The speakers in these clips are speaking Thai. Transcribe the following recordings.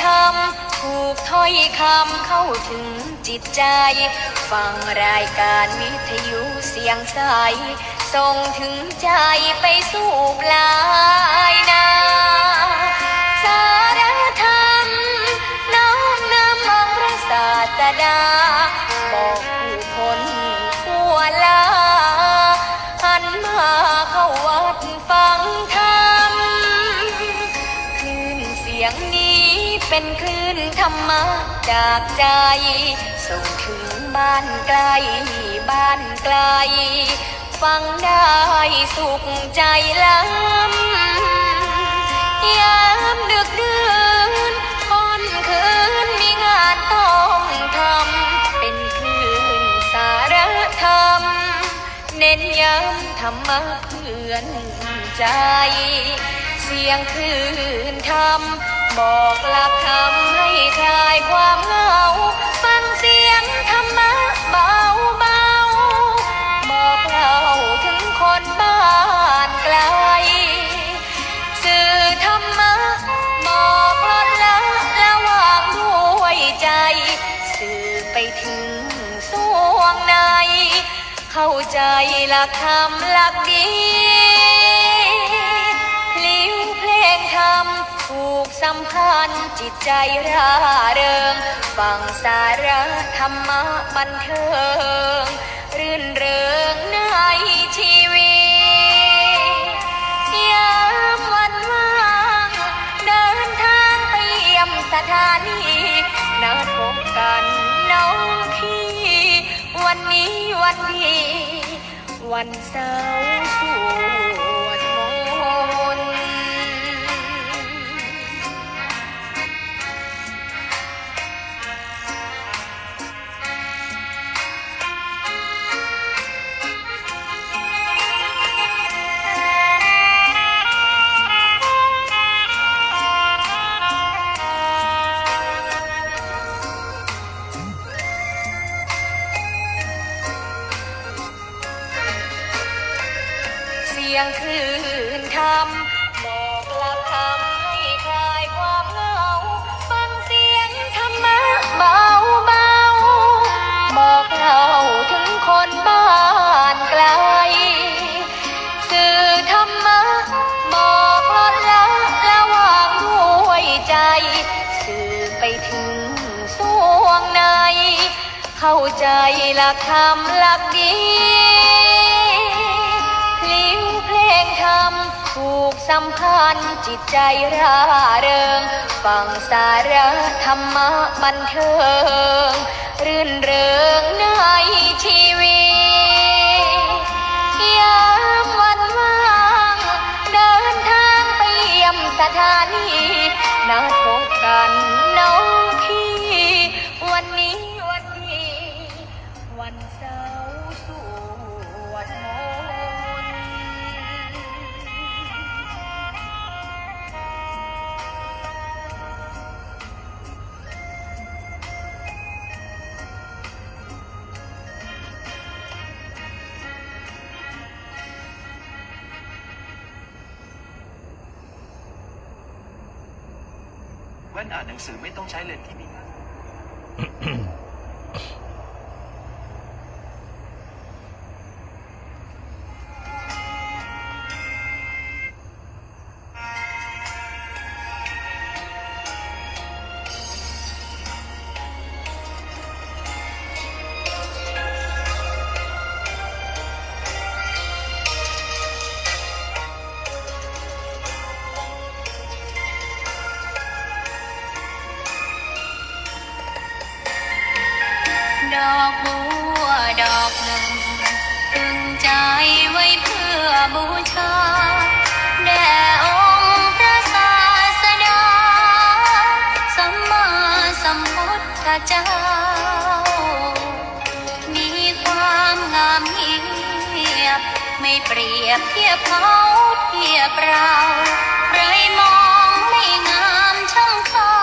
ธรรมถูกถ้อยคำเข้าถึงจิตใจฟังรายการวิทยุเสียงใสส่งถึงใจไปสู่ปลายนาสารธรรมน้อมนำมาพระศาสดาบอกผู้คนทั่วลาหันมาเข้าวัดฟังธรรมคลื่นเสียงนี้เป็นคลื่นธรรมะจากใจส่งถึงบ้านไกลบ้านไกลฟังได้สุขใจล้ำยามดึกดื่นค่ำคืนมีงานต้องทำเป็นคลื่นสารธรรมเน้นย้ำธรรมะเพื่อนใจเสียงคลื่นธรรมบอกหลักธรรมให้คลายความเหงาฟังเสียงธรรมะเบาเบาบอกเล่าถึงคนบ้านไกลสื่อธรรมะบอกลดละวางด้วยใจสื่อไปถึงสวงในเข้าใจหลักธรรมหลักดีพลิ้วเพลงธรรมถูกสัมพันธ์จิตใจร่าเริงฟังสาระธรรมะบันเทิงรื่นเริงในชีวิตยามวันว่างเดินทางไปเยี่ยมสถานีนัดพบกันน้องพี่วันนี้วันดีวันเสาร์สวดมนต์เสียงคลื่นธรรมบอกหลักธรรมให้คลายความเหงาฟังเสียงธรรมะเบาเบาบอกเล่าถึงคนบ้านไกลสื่อธรรมะบอกลดละวางด้วยใจสื่อไปถึงสวงในเข้าใจหลักธรรมหลักดีธรรมถูกสัมพันธ์จิตใจร่าเริงฟังสาระธรรมะบันเทิงรื่นเริงในชีวิตยามวันว่างเดินทางไปเยี่ยมสถานีนัดพบกันน้องพี่วันนี้วันดีวันเสาร์สวดมนต์แว่นอ่านหนังสือไม่ต้องใช้เลนส์ที่มี ดอกบัวดอกหนึ่งตึงใจไว้เพื่อบูชาแด่องค์พระศาสดาสัมมาสัมพุทธเจ้ามีความงามเงียบไม่เปรียบเทียบเขาเทียบเราใครมองไม่งามช่างเขา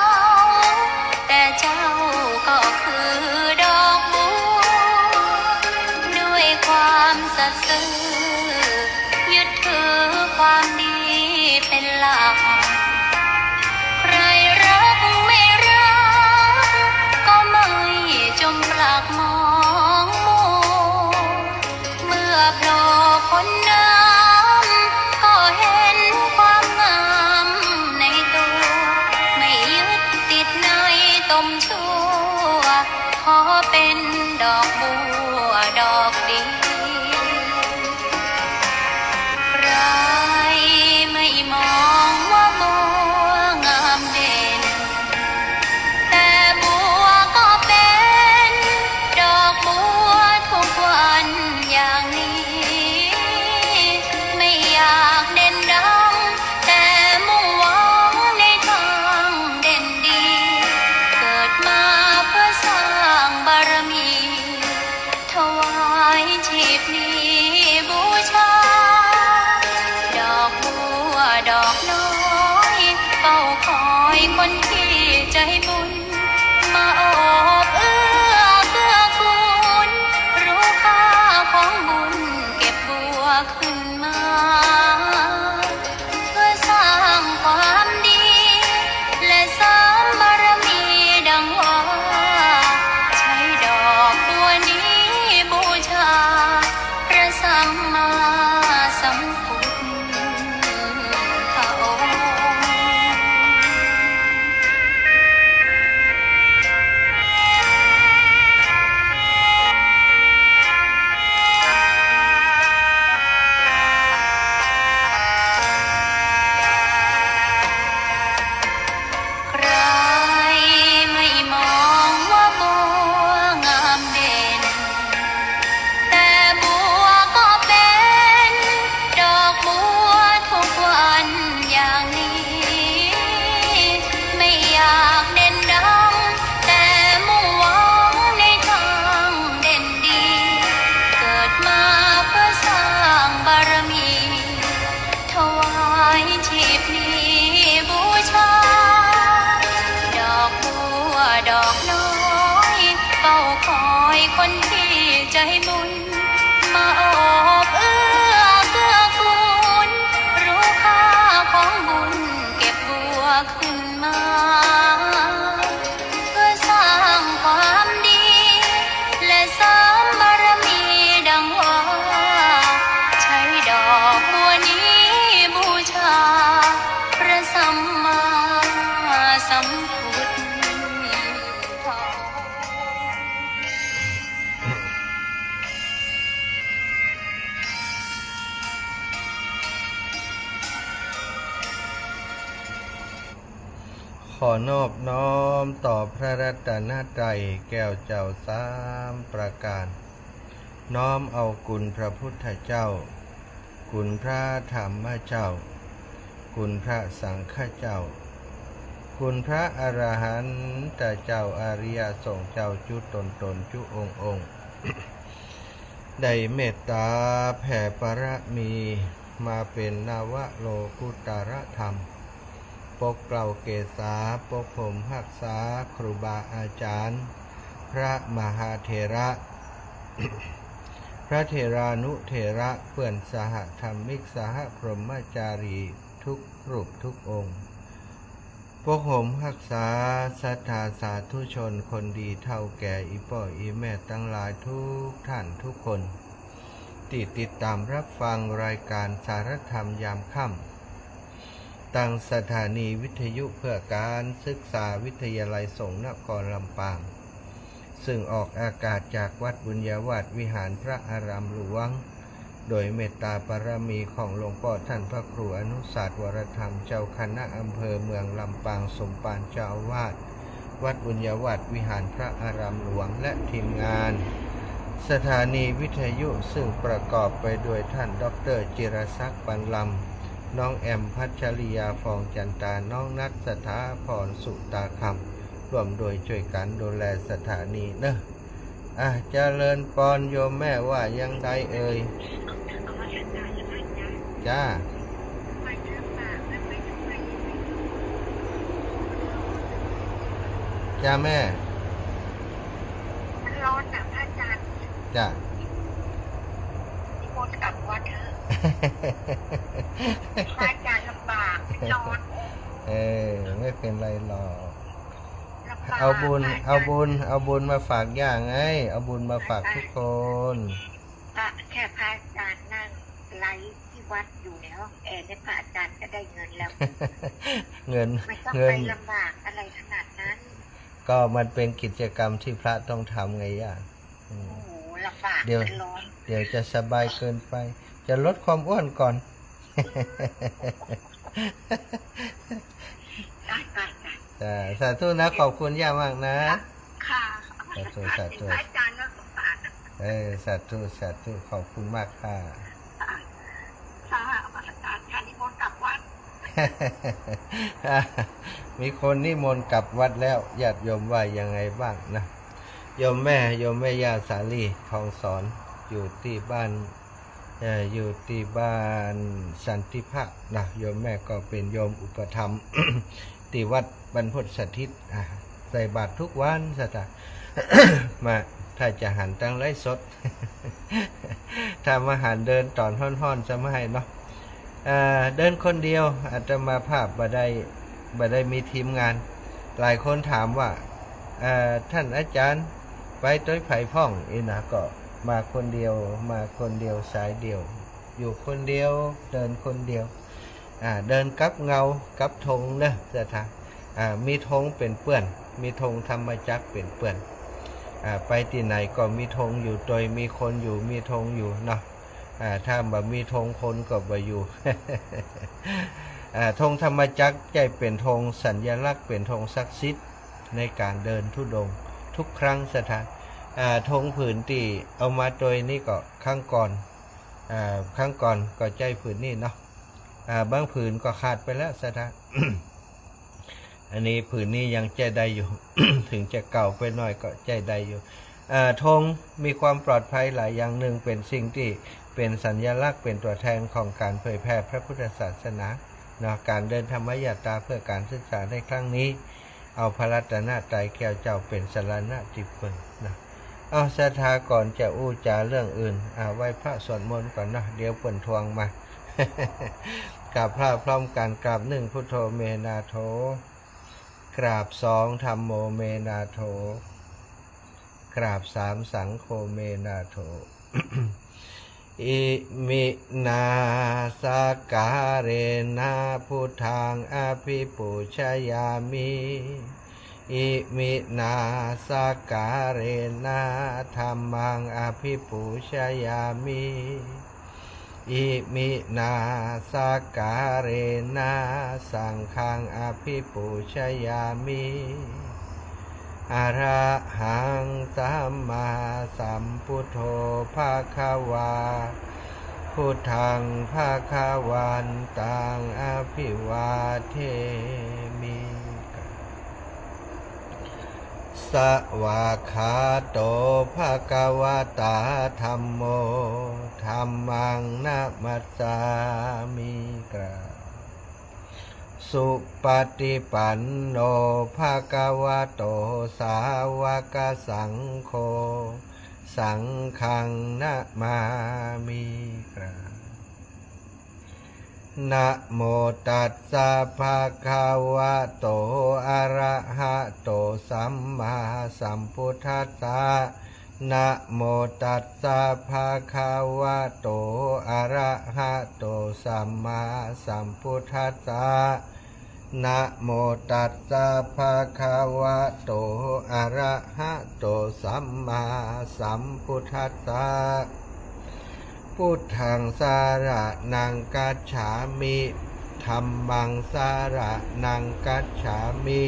แต่เจ้าก็คือดอกบัวด้วยความสัตย์ซื่อยึดถือความดีเป็นหลักใครรักไม่ นน้ำก็เห็นความงามในตัว ไม่ยึดติดในตมชั่ว ขอเป็นดอกบัวดอกเดียวใครไม่มองว่าบัวงามเด่น แต่บัวก็เป็นดอกบัวทุกวันอย่างนี้ ไม่อยากเด่นดัง แต่มุ่งหวังในทางเด่นดี เกิดมาเพื่อสร้างบารมี ถวายชีพนี้บูชา ดอกบัวดอกน้อยเฝ้าคอยคนที่ใจบุญ มาโอบเอื้อเกื้อกูล รู้ค่าของบุญเก็บบัวขึ้นมา เพื่อสร้างความดี และเสริมบารมีดังว่า ใช้ดอกบัวนี้บูชา พระสัมมาสัมพุทธองค์ ใครไม่มองว่าบัวงามเด่น แต่บัวก็เป็นดอกบัวทุกวันอย่างนี้ ไม่อยากเด่นดัง แต่มุ่งหวังในทางเด่นดี เกิดมาเพื่อสร้างบารมี ถวายชีพนี้บูชา ดอกบัวดอกน้อยเฝ้าคอยคนที่ใจบุญ มาโอบเอื้อเกื้อกูล รู้ค่าของบุญเก็บบัวขึ้นมา เพื่อสร้างความดี และเสริมบารมีดังว่า ใช้ดอกบัวนี้บูชา พระสัมมาสัมพุทธองค์ ขอนอบน้อมต่อพระรัตนตรัยแก้วเจ้าสามประการ น้อมเอาคุณพระพุทธเจ้า คุณพระธรรมเจ้า คุณพระสังฆเจ้า คุณพระอรหันตเจ้าอาริยสงฆ์เจ้าจุตนจุองค์ ได้เมตตาแผ่ปรมีมาเป็นนวโลกุตรธรรม ปกเกล่าเกษาปกผมหักษาครูบาอาจารย์ พระมหาเถระ พระเถรานุเถระเพื่อนสหธรรมิกสหพรหมจารีทุกรูปทุกองค์ปกผมหักษาศรัทธาสาธุชนคนดีเท่าแก่อีพ่ออีแม่ตั้งหลายทุกท่านทุกคนที่ติดตามรับฟังรายการสารธรรมยามค่ำตั้งสถานีวิทยุเพื่อการศึกษาวิทยาลัยสงฆ์นครลำปางซึ่งออกอากาศจากวัดบุญญาวาสวิหารพระอารามหลวงโดยเมตตาบารมีของหลวงพ่อท่านพระครูอนุสาสวรธรรมเจ้าคณะอำเภอเมืองลำปางสมปานเจ้าอาวาสวัดบุญญาวาสวิหารพระอารามหลวงและทีมงานสถานีวิทยุซึ่งประกอบไปด้วยท่านดร.จิรศักดิ์ปันลำน้องแอมพัชริยาฟองจันตาน้องนัทสถาพรสุตาคำร่วมโดยช่วยกันดูแลสถานีเนอะเจริญปอนโยมแม่ว่ายังไงเอ่ยจ้าจ้าแม่ร้อนนะพระอาจารย์ จ้า นิมนต์กลับวัดเถอะพระอาจารย์ลำบากร้อน ไม่เป็นไรหรอก ลำบาก เอาบุญมาฝากย่าไงเอาบุญมาฝากทุกคน แค่พระอาจารย์นั่ง ไลฟ์ที่วัดอยู่ในห้องแอร์ในพระอาจารย์ก็ได้เงินแล้ว เงิน ไม่ต้อง เงิ ไป น ลำบากอะไรขนาดนั้น ก็มันเป็นกิจกรรมที่พระต้องทำไงย่าอืม โอ้โหลำบาก เดี๋ยว มันร้อน เดี๋ยวจะสบายเกินไป จะลดความอ้วนก่อน ได้ได้ได้ สาธุนะขอบคุณย่ามากนะ ค่ะ สาธุสาธุ พระอาจารย์ก็สงสารนะ สาธุสาธุขอบคุณมากค่ะ ค่ะพระอาจารย์ค่ะนิมนต์กลับวัด มีคนนิมนต์กลับวัดแล้วญาติโยมว่ายังไงบ้างนะโยมแม่ย่าสาลีทองสอนอยู่ที่บ้านอยู่ที่บ้านสันติภาพนะโยมแม่ก็เป็นโยมอุปถัมภ์ ที่วัดบรรพตสถิตใส่บาตรทุกวันสตา มาถ้าจะหันตั้งไร้สด ถ้ามาหันเดินตอนห้อนๆจะไม่ให้เนาะเดินคนเดียวอาตมาภาพบ่ได้มีทีมงาน หลายคนถามว่าท่านอาจารย์ไปต้อยไผ่พ่องอีนะก็มาคนเดียวสายเดียว อยู่คนเดียวเดินคนเดียวเดินกับเงากับธงเนอะจะทางมีธงเป็นเปื้อนมีธงธรรมจักรเป็นเปื้อนไปที่ไหนก็มีธงอยู่โดยมีคนอยู่มีธงอยู่เนาะถ้าบ่มีธงคนก็บ่อยู่ ธงธรรมจักรใจเป็นธงสัญลักษณ์เป็นธงศักดิ์สิทธิ์ในการเดินธุดงค์ทุกครั้งสถานธงผืนที่เอามาโดยนี่ก็ครั้งก่อนก็ใจผืนนี่เนาะบางผืนก็ขาดไปแล้วสถาน อันนี้ผืนนี้ยังใจได้อยู่ ถึงจะเก่าไปหน่อยก็ใจได้อยู่ธงมีความปลอดภัยหลายอย่างหนึ่งเป็นสิ่งที่เป็นสัญลักษณ์เป็นตัวแทนของการเผยแพร่พระพุทธศาสนาเนาะการเดินธรรมยาตราเพื่อการศึกษาในครั้งนี้เอาพระรัตนตรัยแก้วเจ้าเป็นสรณะที่พึ่งนะเอาศรัทธาก่อนจะอู้จาเรื่องอื่นไหว้พระสวดมนต์ก่อนนะเดี๋ยวเปิ่นทวงมา กราบพระพร้อมกันกราบหนึ่งพุทโธเมนาโถกราบสองธัมโมเมนาโถกราบสามสังโฆเมนาโถ อิมินาสการะนาพุทธังอภิปูชยามิอิมินาสการะนาธัมมังอภิปูชยามิอิมินาสการะนาสังฆังอภิปูชยามิอะระหังสัมมาสัมพุทโธภะคะวาพุทธังภะคะวันตังอภิวาเทมิสวากขาโตภะคะวะตาธัมโมธัมมังนะมัสสามิกราบสุปฏิปันโนภะคะวะโตสาวกสังโฆสังฆังนะมามิกราบนะโมตัสสะภะคะวะโตอะระหะโตสัมมาสัมพุทธัสสะนะโมตัสสะภะคะวะโตอะระหะโตสัมมาสัมพุทธัสสะนะโมตัสสะภะคะวะโตอะระหะโตสัมมาสัมพุทธัสสะพุทธังสารนังกัจฉามิธัมมังสารนังกัจฉามิ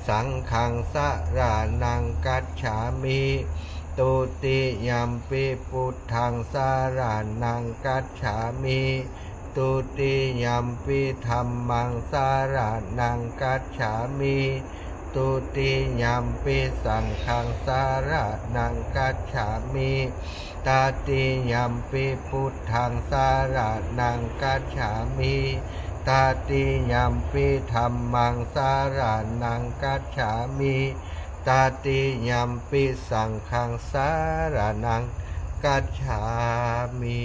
สังฆังสารนังกัจฉามิตุติยัมปิพุทธังสารนังกัจฉามิตุติยัมปิธัมมังสารนังกัจฉามิตุติยัมปิสังฆังสารนังกัจฉามิตติยัมปิพุทธังสารนังกัจฉามิตติยัมปิธัมมังสารนังกัจฉามิตติยัมปิสังฆังสารนังกัจฉามิ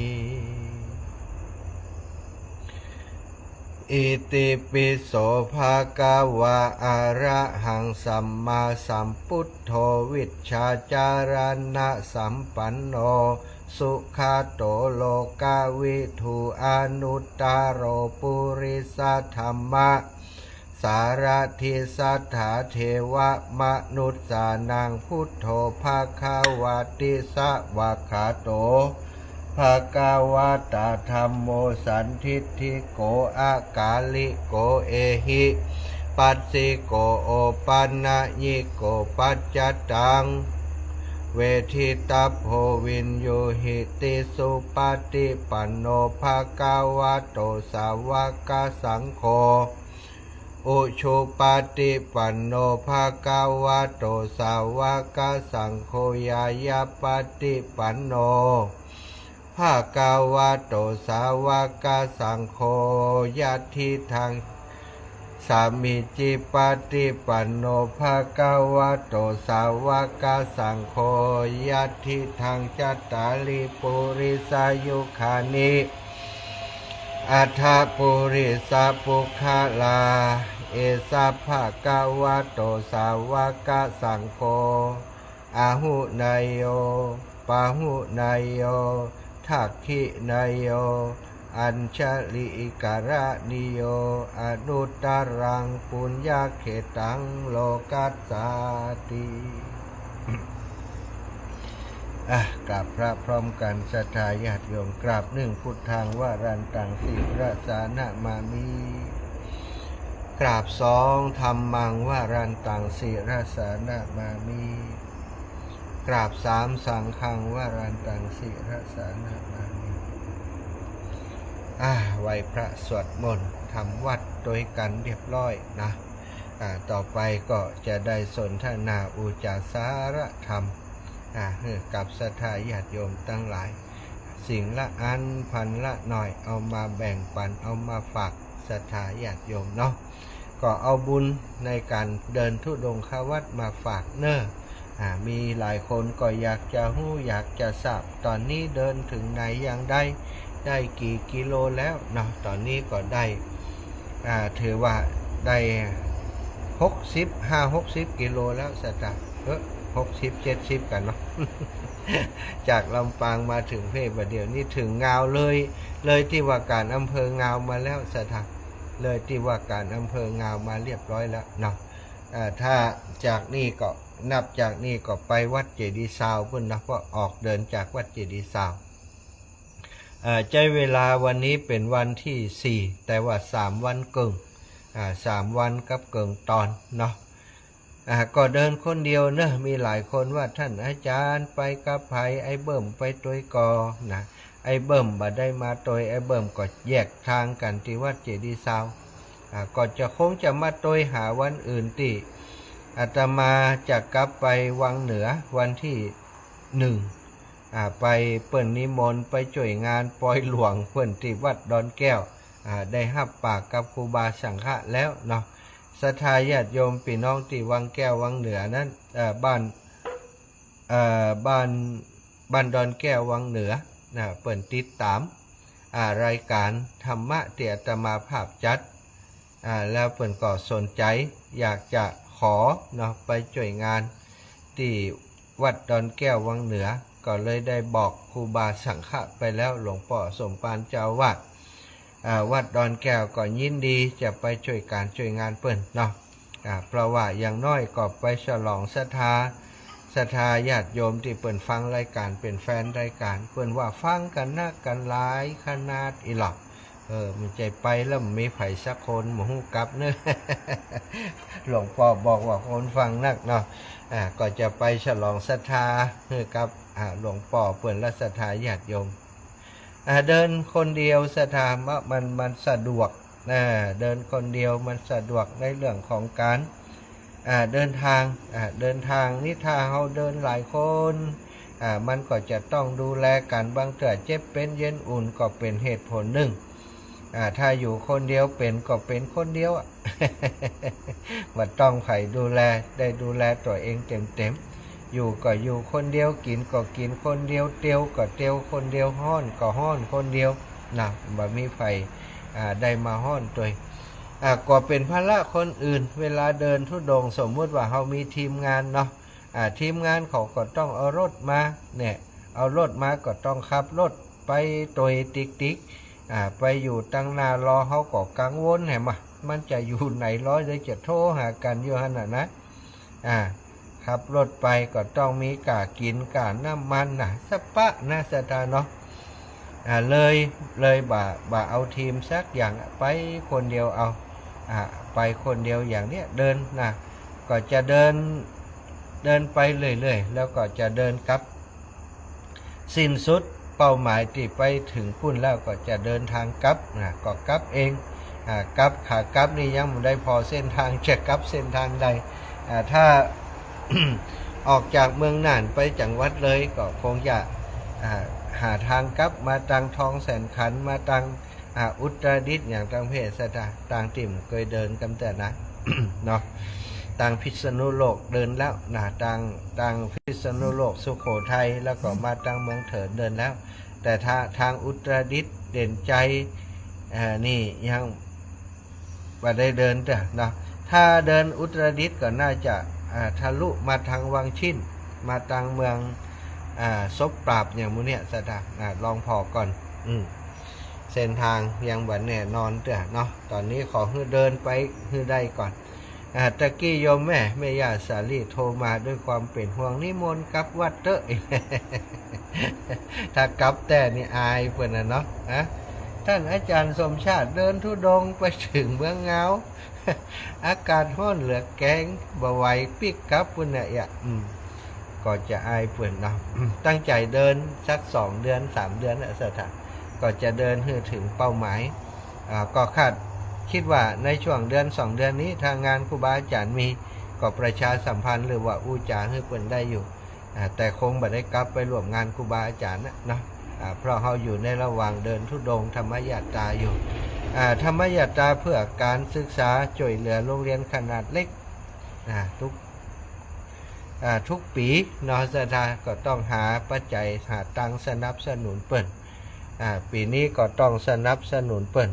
อิติปิโสภะคะวะอะระหังสัมมาสัมพุทโธวิชชาจารณะสัมปันโน สุขาโตโลกาวิทูอนุตตโรปุริสธรรมะสารทิสัทธาเทวมนุษย์สานังพุทโธภาคาวาติสวะขาโตภาคาวาตาธัมโมสันทิฏฐิโกอากาลิโกเอหิปัสสิโกโอปันนะยิโกปัจจตังเวทิตาโพวินโยหิติสุปฏิปันโนภาคาวะโตสาวกสังโฆอุชุปฏิปันโนภาคาวะโตสาวกสังโฆยายาปฏิปันโนภาคาวะโตสาวกสังโฆยัตถิทางสามิจิปฏิปันโนภาคาวะโตสาวกสังโฆยัตถิทางจัตตาลิปุริสายุคานิอัฏฐปุริสปุคลาเอสะภาคาวะโตสาวกสังโฆอาหุนายโยปาหุนายโยทักขินายโยอัญชลิการะนิโยอนุตตรังปุญญาเขตังโลกัสสาติกราบพระพร้อมกันศรัทธาญาติโยมกราบหนึ่งพุทธังวารันตังสิราสานะมามิกราบสองธรรมังวารันตังสิราสานะมามิกราบสามสังฆังวารันตังสิราสานะมามิไหวพระสวดมนต์ทำวัดโดยกันเรียบร้อยนะต่อไปก็จะได้สนทนาอุจาสารธรรมกับศรัทธาญาติโยมทั้งหลายสิ่งละอันพันละหน่อยเอามาแบ่งปันเอามาฝากศรัทธาญาติโยมเนาะก็เอาบุญในการเดินธุดงควัดมาฝากเนอะมีหลายคนก็อยากจะรู้อยากจะทราบตอนนี้เดินถึงไหนอย่างได้กี่กิโลแล้วเนาะตอนนี้ก็ได้ถือว่าได้60 กิโลแล้วศรัทธา60-70กันเนาะ จากลำปางมาถึงเพชรเดี๋ยวนี้ถึงงาวเลยที่ว่าการอำเภองาวมาแล้วศรัทธาเลยที่ว่าการอำเภองาวมาเรียบร้อยแล้วเนาะถ้าจากนี่ก็นับจากนี่ก็ไปวัดเจดีย์ซาวพุ่นนะก็ออกเดินจากวัดเจดีย์ซาวใจเวลาวันนี้เป็นวันที่4แต่ว่า3วันเกิง3วันกับเกิงตอนเนาะก็เดินคนเดียวเนอะมีหลายคนว่าท่านอาจารย์ไปกับไผไอ้เบิ่มไปตัวยกอนะไอ้เบิ่มบ่ได้มาตัวยไอ้เบิ่มก็แยกทางกันที่วัดเจดีย์ซาวก็คงจะมาตัวยหาวันอื่นที่อาตมาจะกลับไปวังเหนือวันที่1ไปเปิ่นนิมนต์ไปช่วยงานปล่อยหลวงเปิ่นที่วัดดอนแก้วได้รับปากกับครูบาสังฆะแล้วเนาะศรัทธาญาติโยมพี่น้องที่วังแก้ววังเหนือนั้นบ้านดอนแก้ววังเหนือเปิ่นติดตามรายการธรรมะที่อาตมาภาพจัดแล้วเปิ่นก็สนใจอยากจะขอเนาะไปช่วยงานที่วัดดอนแก้ววังเหนือก็เลยได้บอกครูบาสังฆะไปแล้วหลวงพ่อสมปานเจ้าวัดดอนแก้วก็ยินดีจะไปช่วยการช่วยงานเปิ้นเนาะเพราะว่าอย่างน้อยก็ไปฉลองศรัทธาญาติโยมที่เปิ้นฟังรายการเป็นแฟนรายการเปิ้นว่าฟังกันนักกันหลายขนาดอีหลอกมันใจไปแล้วมีไผสักคนหมู่กลับเนอะ หลวงพ่อบอกว่าคนฟังนักเนาะก็จะไปฉลองศรัทธากับหลวงพ่อเปิ้นและศรัทธาญาติโยมเดินคนเดียวศรัทธามันสะดวกเดินคนเดียวมันสะดวกในเรื่องของการเดินทางนี่ถ้าเราเดินหลายคนมันก็จะต้องดูแลกันบางเทื่อเจ็บเป็นเย็นอุ่นก็เป็นเหตุผลหนึ่งถ้าอยู่คนเดียวเป็นก็เป็นคนเดียว ว่าต้องไผ่ดูแลได้ดูแลตัวเองเต็มอยู่ก็อยู่คนเดียวกินก็กินคนเดียวเตียวก็เตียวคนเดียวห้อนก็ห้อนคนเดียวนะบ่มีไผได้มาห้อนตัวก็เป็นภาระคนอื่นเวลาเดินธุดงค์สมมุติว่าเรามีทีมงานเนาะทีมงานเขาก็ต้องเอารถมาเนี่ย เอารถมาก็ต้องขับรถไปโดยติ๊กไปอยู่ตั้งนารอเขาก็กังวลแหมมันจะอยู่ไหนร้อยเลยจะโทรหากันอยู่ขนาดนะขับรถไปก็ต้องมีกากินกาน้ำมันสปะนะสตาเนาะเลยบ่าเอาทีมสักอย่างไปคนเดียวเอาไปคนเดียวอย่างเนี้ยเดินนะก็จะเดินไปเรื่อยๆแล้วก็จะเดินกลับสิ้นสุดเป้าหมายที่ไปถึงพุ่นแล้วก็จะเดินทางกลับก็กลับเองกลับขากลับนี่ยังไม่ได้พอเส้นทางจะกลับเส้นทางใดถ้า ออกจากเมืองน่านไปจังหวัดเลยก็คงจะหาทางกลับมาตังทองแสนขันมาตังอุตรดิตถ์อย่างตังเพศสตาตังติ่มเคยเดินกันแต่นะ เนาะตังพิษณุโลกเดินแล้วตังพิษณุโลกสุโขทัยแล้วก็มาตังเมืองเถินเดินแล้วแต่ทางอุตรดิตถ์เด่นใจนี่ยังไม่ได้เดินแต่เนาะถ้าเดินอุตรดิตถ์ก็น่าจะทะลุมาทางวังชิ้นมาทางเมืองซบปราบอย่างมูเนี่ยสตาลองพอก่อนเส้นทางยังบันแน่นอนแต่เนาะตอนนี้ขอให้เดินไปให้ได้ก่อนตะกี้โยมแม่ย่าสาลีโทรมาด้วยความเป็นห่วงนิมนต์กลับวัดเตอะ ถ้ากลับแต่นี่อายเพื่อนเนาะท่านอาจารย์สมชาติเดินธุดงค์ไปถึงเมืองเงา อากาศร้อนเหลือแกงบ่ไหวปิกกลับเพื่อนเนี่ยก็จะอายเพื่อนเนาะ ตั้งใจเดินสัก2 เดือน 3 เดือนสถานก็จะเดินให้ถึงเป้าหมายก็คิดว่าในช่วงเดือน2 เดือนนี้ทางงานครูบาอาจารย์มีก็ประชาสัมพันธ์หรือว่าอู้จาให้เพิ่นได้อยู่แต่คงบ่ได้กลับไปร่วมงานครูบาอาจารย์เนาะเพราะเขาอยู่ในระหว่างเดินธุดงค์ธรรมยาตราอยู่ธรรมยาตราเพื่อการศึกษาช่วยเหลือโรงเรียนขนาดเล็กทุกปีเนาะสถาก็ต้องหาปัจจัยหาตังสนับสนุนเปิ้นปีนี้ก็ต้องสนับสนุนเปิ้น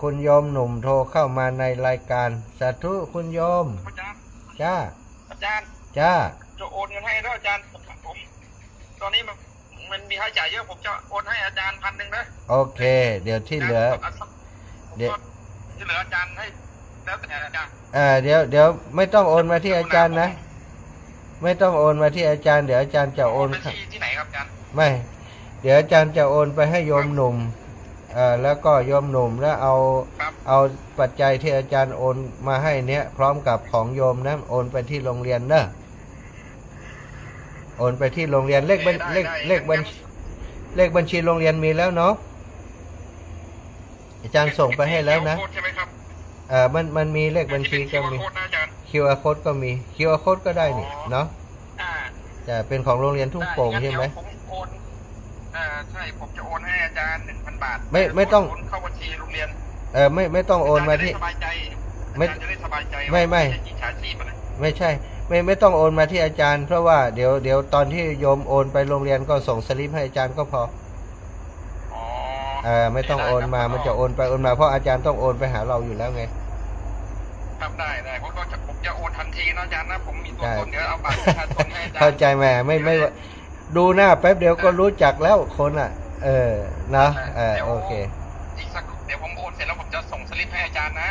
คุณโยมหนุ่มโทรเข้ามาในรายการสาธุคุณโยมอาจารย์ จ้า อาจารย์ จ้า จะโอนเงินให้แล้วอาจารย์ผมตอนนี้มันมีค่าใช้จ่ายเยอะผมจะโอนให้อาจารย์1,000นะโอเคเดี๋ยวที่เหลือที่เหลืออาจารย์ให้แล้วแต่อาจารย์เดี๋ยวไม่ต้องโอนมาที่อาจารย์นะไม่ต้องโอนมาที่อาจารย์เดี๋ยวอาจารย์จะโอนที่ไหนครับอาจารย์ไม่เดี๋ยวอาจารย์จะโอนไปให้โยมหนุ่มแล้วก็โยมหนุ่มแล้วเอาปัจจัยที่อาจารย์โอนมาให้เนี้ยพร้อมกับของโยมนะโอนไปที่โรงเรียนเนอะโอนไปที่โรงเรียนเลขบัญชีโรงเรียนมีแล้วเนาะอาจารย์ส่งไปให้แล้วนะมันมีเลขบัญชีก็มี QR code ก็มี QR code ก็ได้นี่เนาะจะเป็นของโรงเรียนทุ่งโป่งใช่ไหมใช่ผมจะโอนให้อาจารย์ 1,000 บาทไม่ต้องเข้าบัญชีโรงเรียนไม่ต้องโอนมาที่ไม่จะได้สบายใจไม่ใช่ไม่ต้องโอนมาที่อาจารย์เพราะว่าเดี๋ยวตอนที่โยมโอนไปโรงเรียนก็ส่งสลิปให้อาจารย์ก็พอไม่ต้องโอนมามันจะโอนไปโอนมาเพราะอาจารย์ต้องโอนไปหาเราอยู่แล้วไงครับได้ผมจะโอนทันทีนะอาจารย์นะผมมีตัวตนเดี๋ยวเอาบัตรประชาชนให้อาจารย์เข้าใจไหมไม่ดูหน้าแป๊บเดียวก็รู้จักแล้วคนนะโอเคอีกสักเดี๋ยวผมโอนเสร็จแล้วผมจะส่งสลิปให้อาจารย์นะ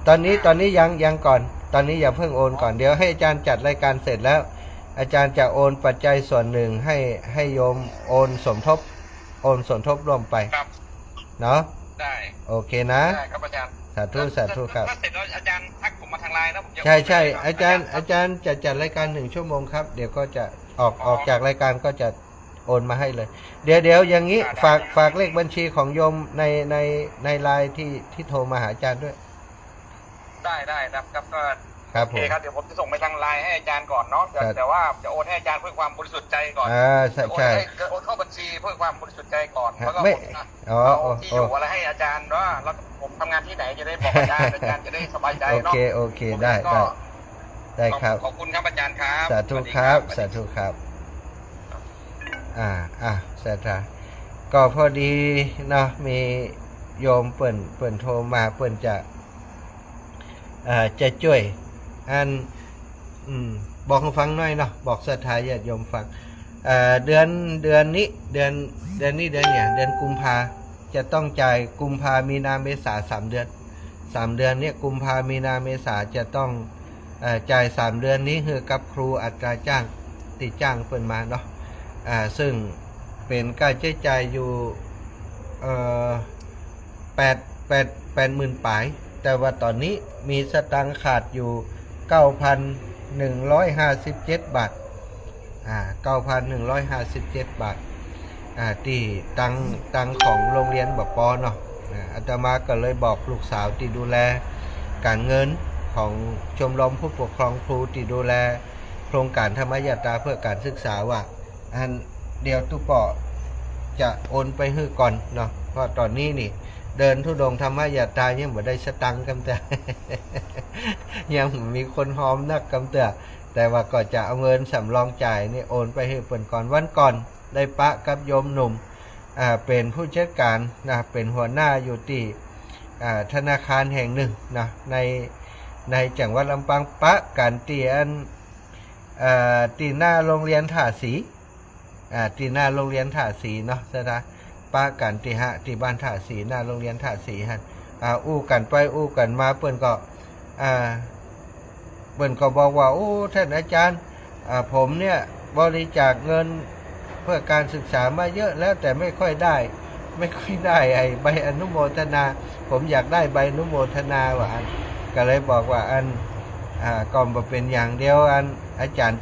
ตอนนี้ยังก่อนตอนนี้อย่าเพิ่งโอนก่อนเดี๋ยวให้อาจารย์จัดรายการเสร็จแล้วอาจารย์จะโอนปัจจัยส่วนหนึ่งให้โยมโอนสมทบร่วมไปเนาะได้โอเคนะได้ครับอาจารย์สาธุครับถ้าเสร็จแล้วอาจารย์ทักผมมาทางไลน์นะผมจะใช่อาจารย์จะจัดรายการ1 ชั่วโมงครับเดี๋ยวก็จะออกจากรายการก็จะโอนมาให้เลยเดี๋ยวอย่างนี้ฝากเลขบัญชีของโยมในไลน์ที่โทรมาหาอาจารย์ด้วยได้ครับก็ครับโอเคครับเดี๋ยวผมจะส่งไปทางไลน์ให้อาจารย์ก่อนเนาะแต่ว่าจะโอนให้อาจารย์เพื่อความบริสุทธิ์ใจก่อนใช่จะโอนเข้าบัญชีเพื่อความบริสุทธิ์ใจก่อนแล้วก็เอาที่อยู่อะไรให้อาจารย์ว่าแล้วผมทำงานที่ไหนจะได้บอกอาจารย์จะได้สบายใจเนาะโอเคได้ครับขอบคุณครับอาจารย์ครับสาธุครับสาธุก็พอดีเนาะมีโยมเปิ่นโทรมาเปิ่นจะช่วยบอกฟังหน่อยเนาะบอกศรัทธาญาติโยมฟัง เดือนนี้เดือนนี้เดือนเนี่ยเดือนกุมภาจะต้องจ่ายกุมภามีนาเมษา3 เดือน3 เดือนเนี่ยกุมภามีนาเมษาจะต้องจ่าย3 เดือนนี้คือกับครูอัตราจ้างติดจ้างเปิ่นมาเนาะซึ่งเป็นการใช้จ่ายอยู่80,000 ปลายแต่ว่าตอนนี้มีสตังค์ขาดอยู่ 9,157 บาท9,157 บาทที่ตังของโรงเรียนบป.เนาะอาตมาก็เลยบอกลูกสาวที่ดูแลการเงินของชมรมผู้ปกครองครูที่ดูแลโครงการธรรมยตราเพื่อการศึกษาว่าเดี๋ยวตุปอจะโอนไปให้ก่อนเนาะเพราะตอนนี้นี่เดินทุดงธรรมยตรายังบ่ได้สตังค์กำแต่ ยังมีคนหอมนักกำแต่ว่าก็จะเอาเงินสำรองจ่ายนี่โอนไปให้เพิ่นก่อนวันก่อนได้ปะกับโยมหนุ่มเป็นผู้จัดการนะเป็นหัวหน้าอยู่ที่ธนาคารแห่งหนึ่งนะในจังหวัดลำปางปะกันที่ที่หน้าโรงเรียนท่าสีที่หน้าโรงเรียนท่าสีเนาะนะปะกันที่บ้านท่าสีหน้าโรงเรียนท่าสีฮะอู้กันไปอู้กันมาเพิ่นก็บอกว่าโอ้ท่านอาจารย์ผมเนี่ยบริจาคเงินเพื่อการศึกษามาเยอะแล้วแต่ไม่ค่อยได้ไอ้ใบอนุโมทนาผมอยากได้ใบอนุโมทนาว่าก็เลยบอกว่าก่อนมาเป็นอย่างเดียวอาจารย์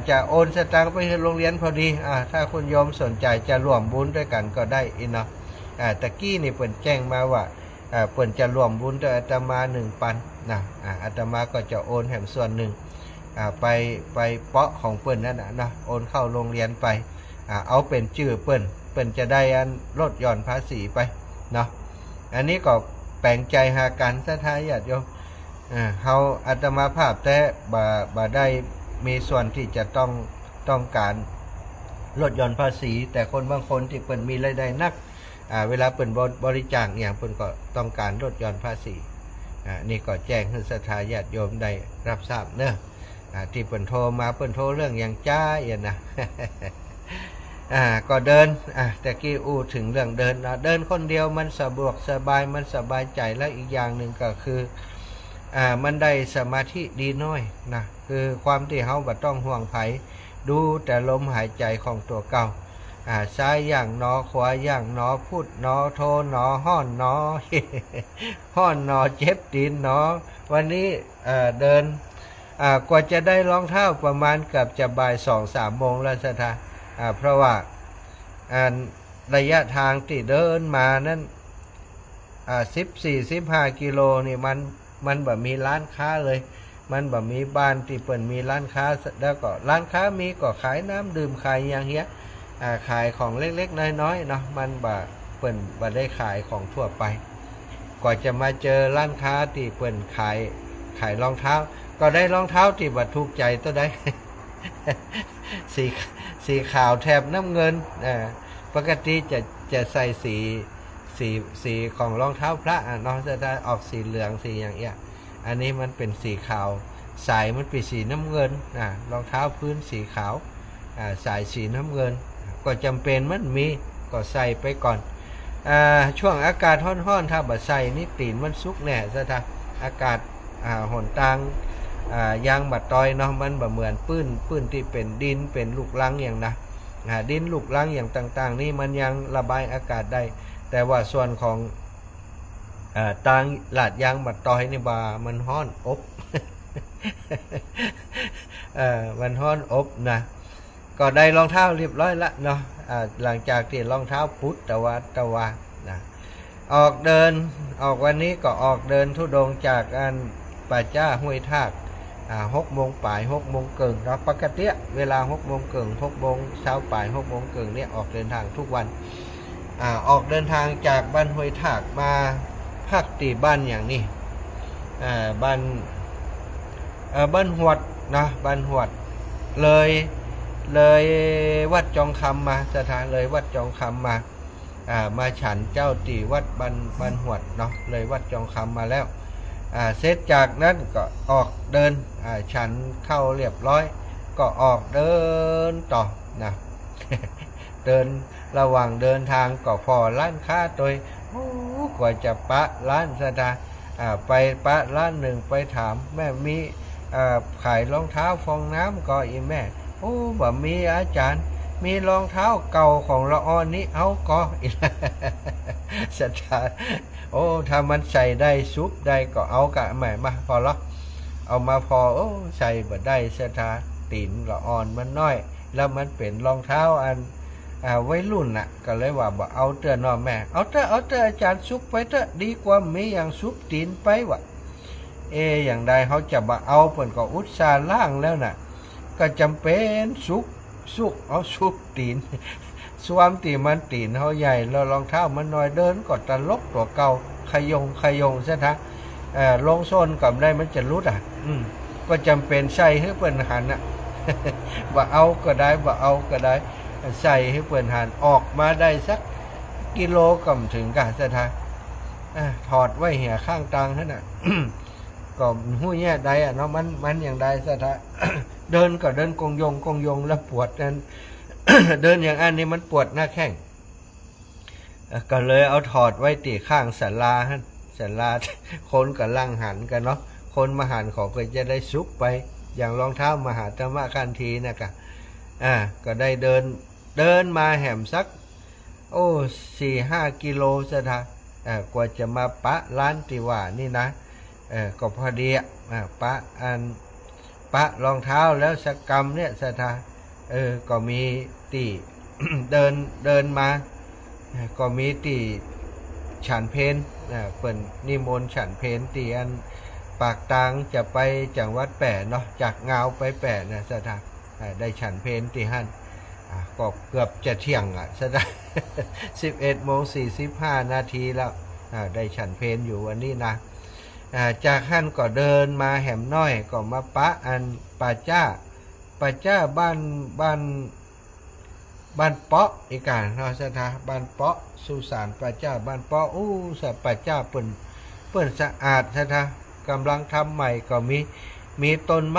จะโอนสตางค์ไปให้โรงเรียนพอดีถ้าคุณโยมสนใจจะร่วมบุญด้วยกันก็ได้เนาะตะกี้นี่เปิ่นแจ้งมาว่าเปิ่นจะร่วมบุญด้วยอาตมา 1,000 นะอาตมาก็จะโอนแห่งส่วนหนึ่งไปเปาะของเปิ่นนั่นนะโอนเข้าโรงเรียนไปเอาเป็นชื่อเปิ่นจะได้ลดหย่อนภาษีไปเนาะอันนี้ก็แปลงใจหากันสถาญาติโยมเฮาอาตมาภาพแต่บ่ได้มีส่วนที่จะต้องการลดหย่อนภาษีแต่คนบางคนที่เปิ่นมีรายได้นักเวลาเปิ่นบริจาคอย่างเปิ่นก็ต้องการลดหย่อนภาษีนี่ก็แจ้งให้ศรัทธาญาติโยมได้รับทราบเนอะที่เปิ่นโทรมาเปิ่นโทรเรื่องอย่างจ้าอย่างนะ ก็เดินแต่กี้ถึงเรื่องเดินคนเดียวมันสะดวกสบายมันสบายใจและอีกอย่างหนึ่งก็คือมันได้สมาธิดีน้อยนะคือความที่เฮาบ่ต้องห่วงไผดูแต่ลมหายใจของตัวเก่าซ้ายอย่างหนอขวาอย่างหนอพูดหนอโทหนอห้อนหนอ ห้อนหนอเจ็บตีนหนอวันนี้เดินกว่าจะได้รองเท้าประมาณเกือบจะบ่าย 2-3 โมงแล้วสถาเพราะว่าระยะทางที่เดินมานั้น14-15 กิโลนี่มันแบบมีร้านค้าเลยมันแบบมีบ้านที่เปิ่นมีร้านค้าแล้วก็ร้านค้ามีก็ขายน้ำดื่มขายอย่างเงี้ยขายของเล็กๆน้อยๆเนาะมันเปิ่นได้ขายของทั่วไปกว่าจะมาเจอร้านค้าที่เปิ่นขายรองเท้าก็ได้รองเท้าที่ถูกใจตัวได้ สีขาวแถบน้ำเงินปกติจะใส่สีของรองเท้าพระเนาะจะได้ออกสีเหลืองสีอย่างเงี้ยอันนี้มันเป็นสีขาวสายมันเป็นสีน้ำเงินรองเท้าพื้นสีขาวสายสีน้ำเงินก็จำเป็นมันมีก็ใส่ไปก่อนช่วงอากาศร้อนๆถ้าบ่ใส่นี่ตีนมันสุกแน่ซะท่าอากาศหนตางยางบัดตอยเนาะมันเหมือนปื้นที่เป็นดินเป็นลูกลังอย่างนะดินลูกลังอย่างต่างๆนี่มันยังระบายอากาศได้แต่ว่าส่วนของตางหลาดยางบัดตอยนี่มันฮ้อนอบ มันฮ้อนอบนะก็ได้รองเท้าเรียบร้อยละเนาะหลังจากที่รองเท้าพุทธตะวันนะออกวันนี้ก็ออกเดินธุดงค์จากป่าจ้าห้วยทาก6 โมงปลาย6 โมงเกิงเราปกติเวลา6 โมงเกิง6 โมงเช้าปลาย6 โมงเกิงเนี่ยออกเดินทางทุกวันออกเดินทางจากบ้านห้วยทากมาพักที่บ้านอย่างนี้บ้านหวดนะบ้านหวดเลยวัดจองคำมาสถานเลยวัดจองคำมาฉันเจ้าตีวัดบ้านหวดเนาะเลยวัดจองคำมาแล้วเสร็จจากนั้นก็ออกเดินฉันเข้าเรียบร้อย ก็ออกเดินต่อนะ เดินระหว่างเดินทางก็พอร้านค้าตัวกว่าจะปะร้านสดาไปปะร้านหนึ่งไปถามแม่มีขายรองเท้าฟองน้ำก็อีแม่โอ้บ่มีอาจารย์มีรองเท้าเก่าของละออนนี้เอาก็อีสดาโอ้ถ้ามันใส่ได้ซุปได้ก็เอากะแม่มาพอละเอามาพอโอ้ใส่บ่ได้สดาตีนละอ่อนมันน้อยแล้วมันเป็นรองเท้าอันวัยรุ่นน่ะก็เลยว่าบ่เอาเตอน้อแม่เอาเตออาจารย์ซุปไปเตอดีกว่ามีอย่างซุปตีนไปวะอย่างใดเขาจะบ่เอาเพิ่นก็อุตส่าห์ล่างแล้วน่ะก็จำเป็นซุกเอาซุปตีนสวมตีมันตีนเขาใหญ่แล้วรองเท้ามันน้อยเดินก็ตลกตัวเก่าขยงซะนะลงโซนกับได้มันจะรุดก็จำเป็นใส่ให้เพิ่นหันน่ะ บ่เอาก็ได้บ่เอาก็ได้ใส่ให้เพิ่นหันออกมาได้สักกิโลก็ถึงกะซะทะถอดไว้เหี่ยข้างกลางนั่นน่ะ ก็หู้แย่ใดเนาะมันอย่างใดซะทะ เดินก็เดินกงยงแล้วปวดนั้น เดินอย่างอันนี้มันปวดหน้าแข้งก็เลยเอาถอดไว้ตีข้างศาลาฮะศาลา คนก็ลังหันกันเนาะคนมาหันเขาก็จะได้ซุกไปอย่างรองเท้ามหาธรรมคันธีนะกะก็ได้เดินมาแหมสัก4-5 กิโลซะทะกว่าจะมาปะร้านติว่านี่นะก็พอดีปะรองเท้าแล้วสักกรรมเนี่ยซะทะก็มีตี เดินมาก็มีตีฉันเพลเปิ่นนิมนต์ฉันเพลตีอันปากตางจะไปจังหวัดแปะเนาะจากเงาไปแปะนะสถานได้ฉันเพลตีหั่นก็เกือบจะเที่ยงสถาน 11:45 นาทีแล้วได้ฉันเพลอยู่วันนี้นะจากหั่นก็เดินมาแหมน้อยก็มาปะอันป่าจ้าบ้านเปาะอีกการเนาะสถานบ้านเปาะสุสานป่าจ้าบ้านเปาะป่าจ้าเปิ้นสะอาดสถานกำลังทำใหม่ก็มีต้นไ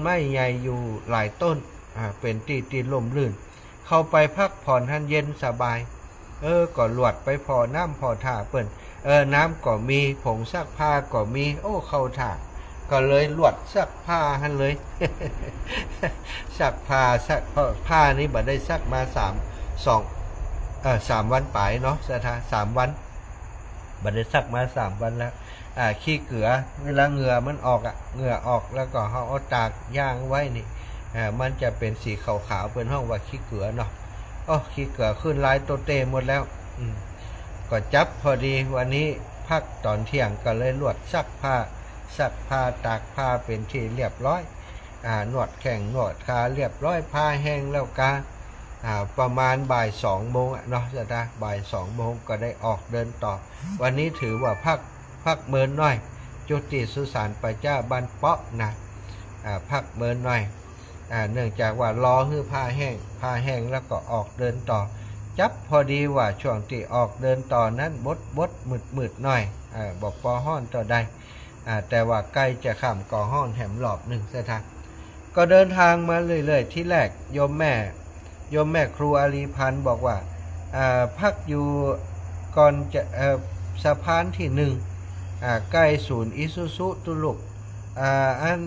ม้ใหญ่อยู่หลายต้นเป็นที่ร่มรื่นเข้าไปพักผ่อนให้เย็นสบายก็หลวดไปพอน้ำพอท่าเปิ้นน้ำก็มีผงซักผ้าก็มีเข้าท่าก็เลยหลวดซักผ้าให้เลย ซักผ้านี้บ่ได้ซักมา3 วันปลายเนาะสถาน3 วันบ่ได้ซักมา3 วันแล้วขี้เกือเวลาเหงื่อมันออกเหงื่อออกแล้วก็เขาเอาตากย่างไว้นี่มันจะเป็นสีขาวๆเป็นห้องว่าขี้เกือเนาะขี้เกือขึ้นลายโตเตหมดแล้วก็จับพอดีวันนี้พักตอนเที่ยงก็เลยลวดซักผ้าตากผ้าเป็นที่เรียบร้อยนวดแข้งนวดขาเรียบร้อยผ้าแห้งแล้วกาประมาณบ่าย 2 โมงเนาะจะได้บ่าย 2 โมงก็ได้ออกเดินต่อวันนี้ถือว่าพักเมินหน่อยจุติสุสานป่าจ้าบ้านเปาะนะพักเมินหน่อยเนื่องจากว่ารอให้ผ้าแห้งแล้วก็ออกเดินต่อจับพอดีว่าช่วงที่ออกเดินต่อนั้นบดมืดหน่อยบอกปอห้อนต่อได้แต่ว่าใกล้จะข้ามก่อห้อนแหมหลอบหนึ่งซะทางก็เดินทางมาเรื่อยๆที่แรกโยมแม่ครูอาลีพันธ์บอกว่าพักอยู่ก่อนจะสะพานที่1ใกล้ศูนย์อิซุซุตุลุกอัน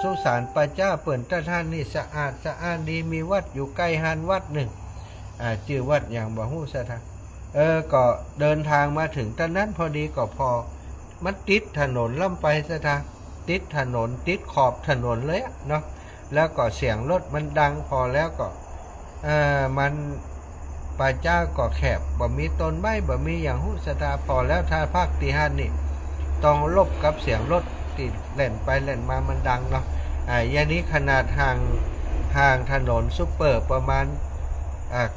สุสานป่าจ้าเปิ่นท่านนี่สะอาดดีมีวัดอยู่ใกล้หันวัดหนึ่งชื่อวัดอย่างบ่ฮู้ซะทางก็เดินทางมาถึงตอนนั้นพอดีก็พอมันติดถนนล่ำไปซะทางติดถนนติดขอบถนนเลยเนาะแล้วก็เสียงรถมันดังพอแล้วก็มันป่าจ้าก็แคบบ่มีต้นไม้บ่มีอย่างฮู้ซะทางพอแล้วถ้าภาคที่5นี่ต้องลบกับเสียงรถที่เล่นไปเล่นมามันดังเนาะอย่างนี้ขนาดห่างถนนซุปเปอร์ประมาณ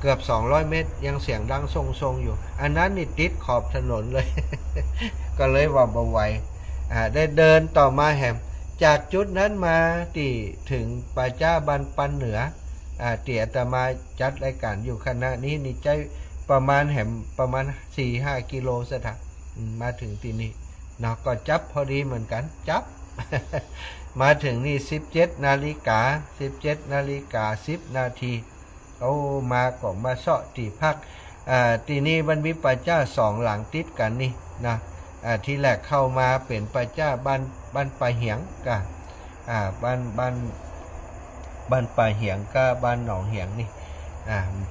เกือบ200 เมตรยังเสียงดังทรงอยู่อันนั้นนี่ติดขอบถนนเลย ก็เลยว่าบ่ไหวได้เดินต่อมาแหมจากจุดนั้นมาที่ถึงป่าจ้าบ้านปันเหนือที่อาตมาจัดรายการอยู่ขณะนี้นี่ใจประมาณแหมประมาณ 4-5 กิโลซะทะมาถึงที่นี่เนาะก็จับพอดีเหมือนกันจับ มาถึงนี่17 นาฬิกา17 นาฬิกา10 นาทีเอามาก็มาเสาะตีพักทีนี้มันมีปัจจ้า2หลังติดกันนี่นะที่แรกเข้ามาเป็นปัจจ้าบ้านป่าเหียงกะบ้านป่าเหียงกับบ้านหนองเหียงนี่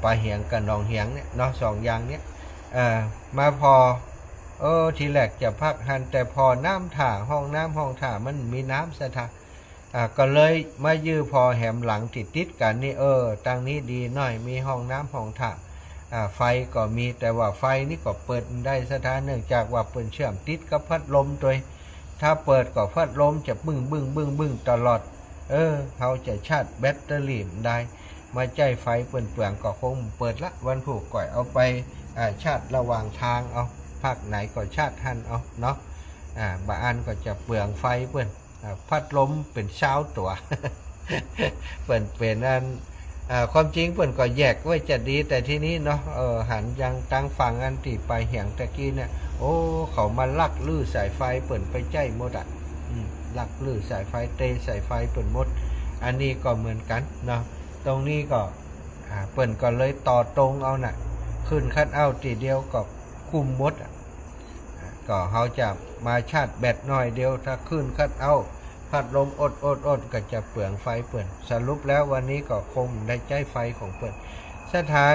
ป่าเหียงกับหนองเหียงเนี่ยเนาะ2อย่างเนี้ยมาพอทีแรกจะพักหันแต่พอน้ำถ่าห้องน้ำห้องถ่ามันมีน้ำสะทะก็เลยมายื้อพอแหมหลังติดกันนี่ตั้งนี้ดีหน่อยมีห้องน้ำห้องถ่าไฟก็มีแต่ว่าไฟนี่ก็เปิดได้สถานเนื่องจากว่าเปิดเชื่อมติดกับพัดลมตัวถ้าเปิดก็พัดลมจะบึ้งตลอดเขาจะชาร์จแบตเตอรี่ได้มาใจไฟเปลืองก็คงเปิดละวันผูกก่อยเอาไปชาร์จระหว่างทางเอาภาคไหนก็ชาร์จทันเอาเนาะบางอันก็จะเปลืองไฟเปิ้นพัดลมเป็นเช้าตัว เปิ้นเป็นอันความจริงเปิ้นก็แยกไว้จะดีแต่ที่นี้เนาะหันยังตั้งฝั่งอันที่ไปเหียงตะกี้เนี่ยเขามาลักลื้อสายไฟเปิ้นไปใจหมดลักลื้อสายไฟเตะสายไฟเปิ้นหมดอันนี้ก็เหมือนกันเนาะตรงนี้ก็เปิ้นก็เลยต่อตรงเอาน่ะขึ้นคัดเอาทีเดียวก็คุมหมดก็เขาจะมาชาร์จแบตหน่อยเดียวถ้าขึ้นคัดเอาพัดลมอดก็จะเปลืองไฟเปิ่นสรุปแล้ววันนี้ก็คงได้ใจไฟของเปิ่นสถาน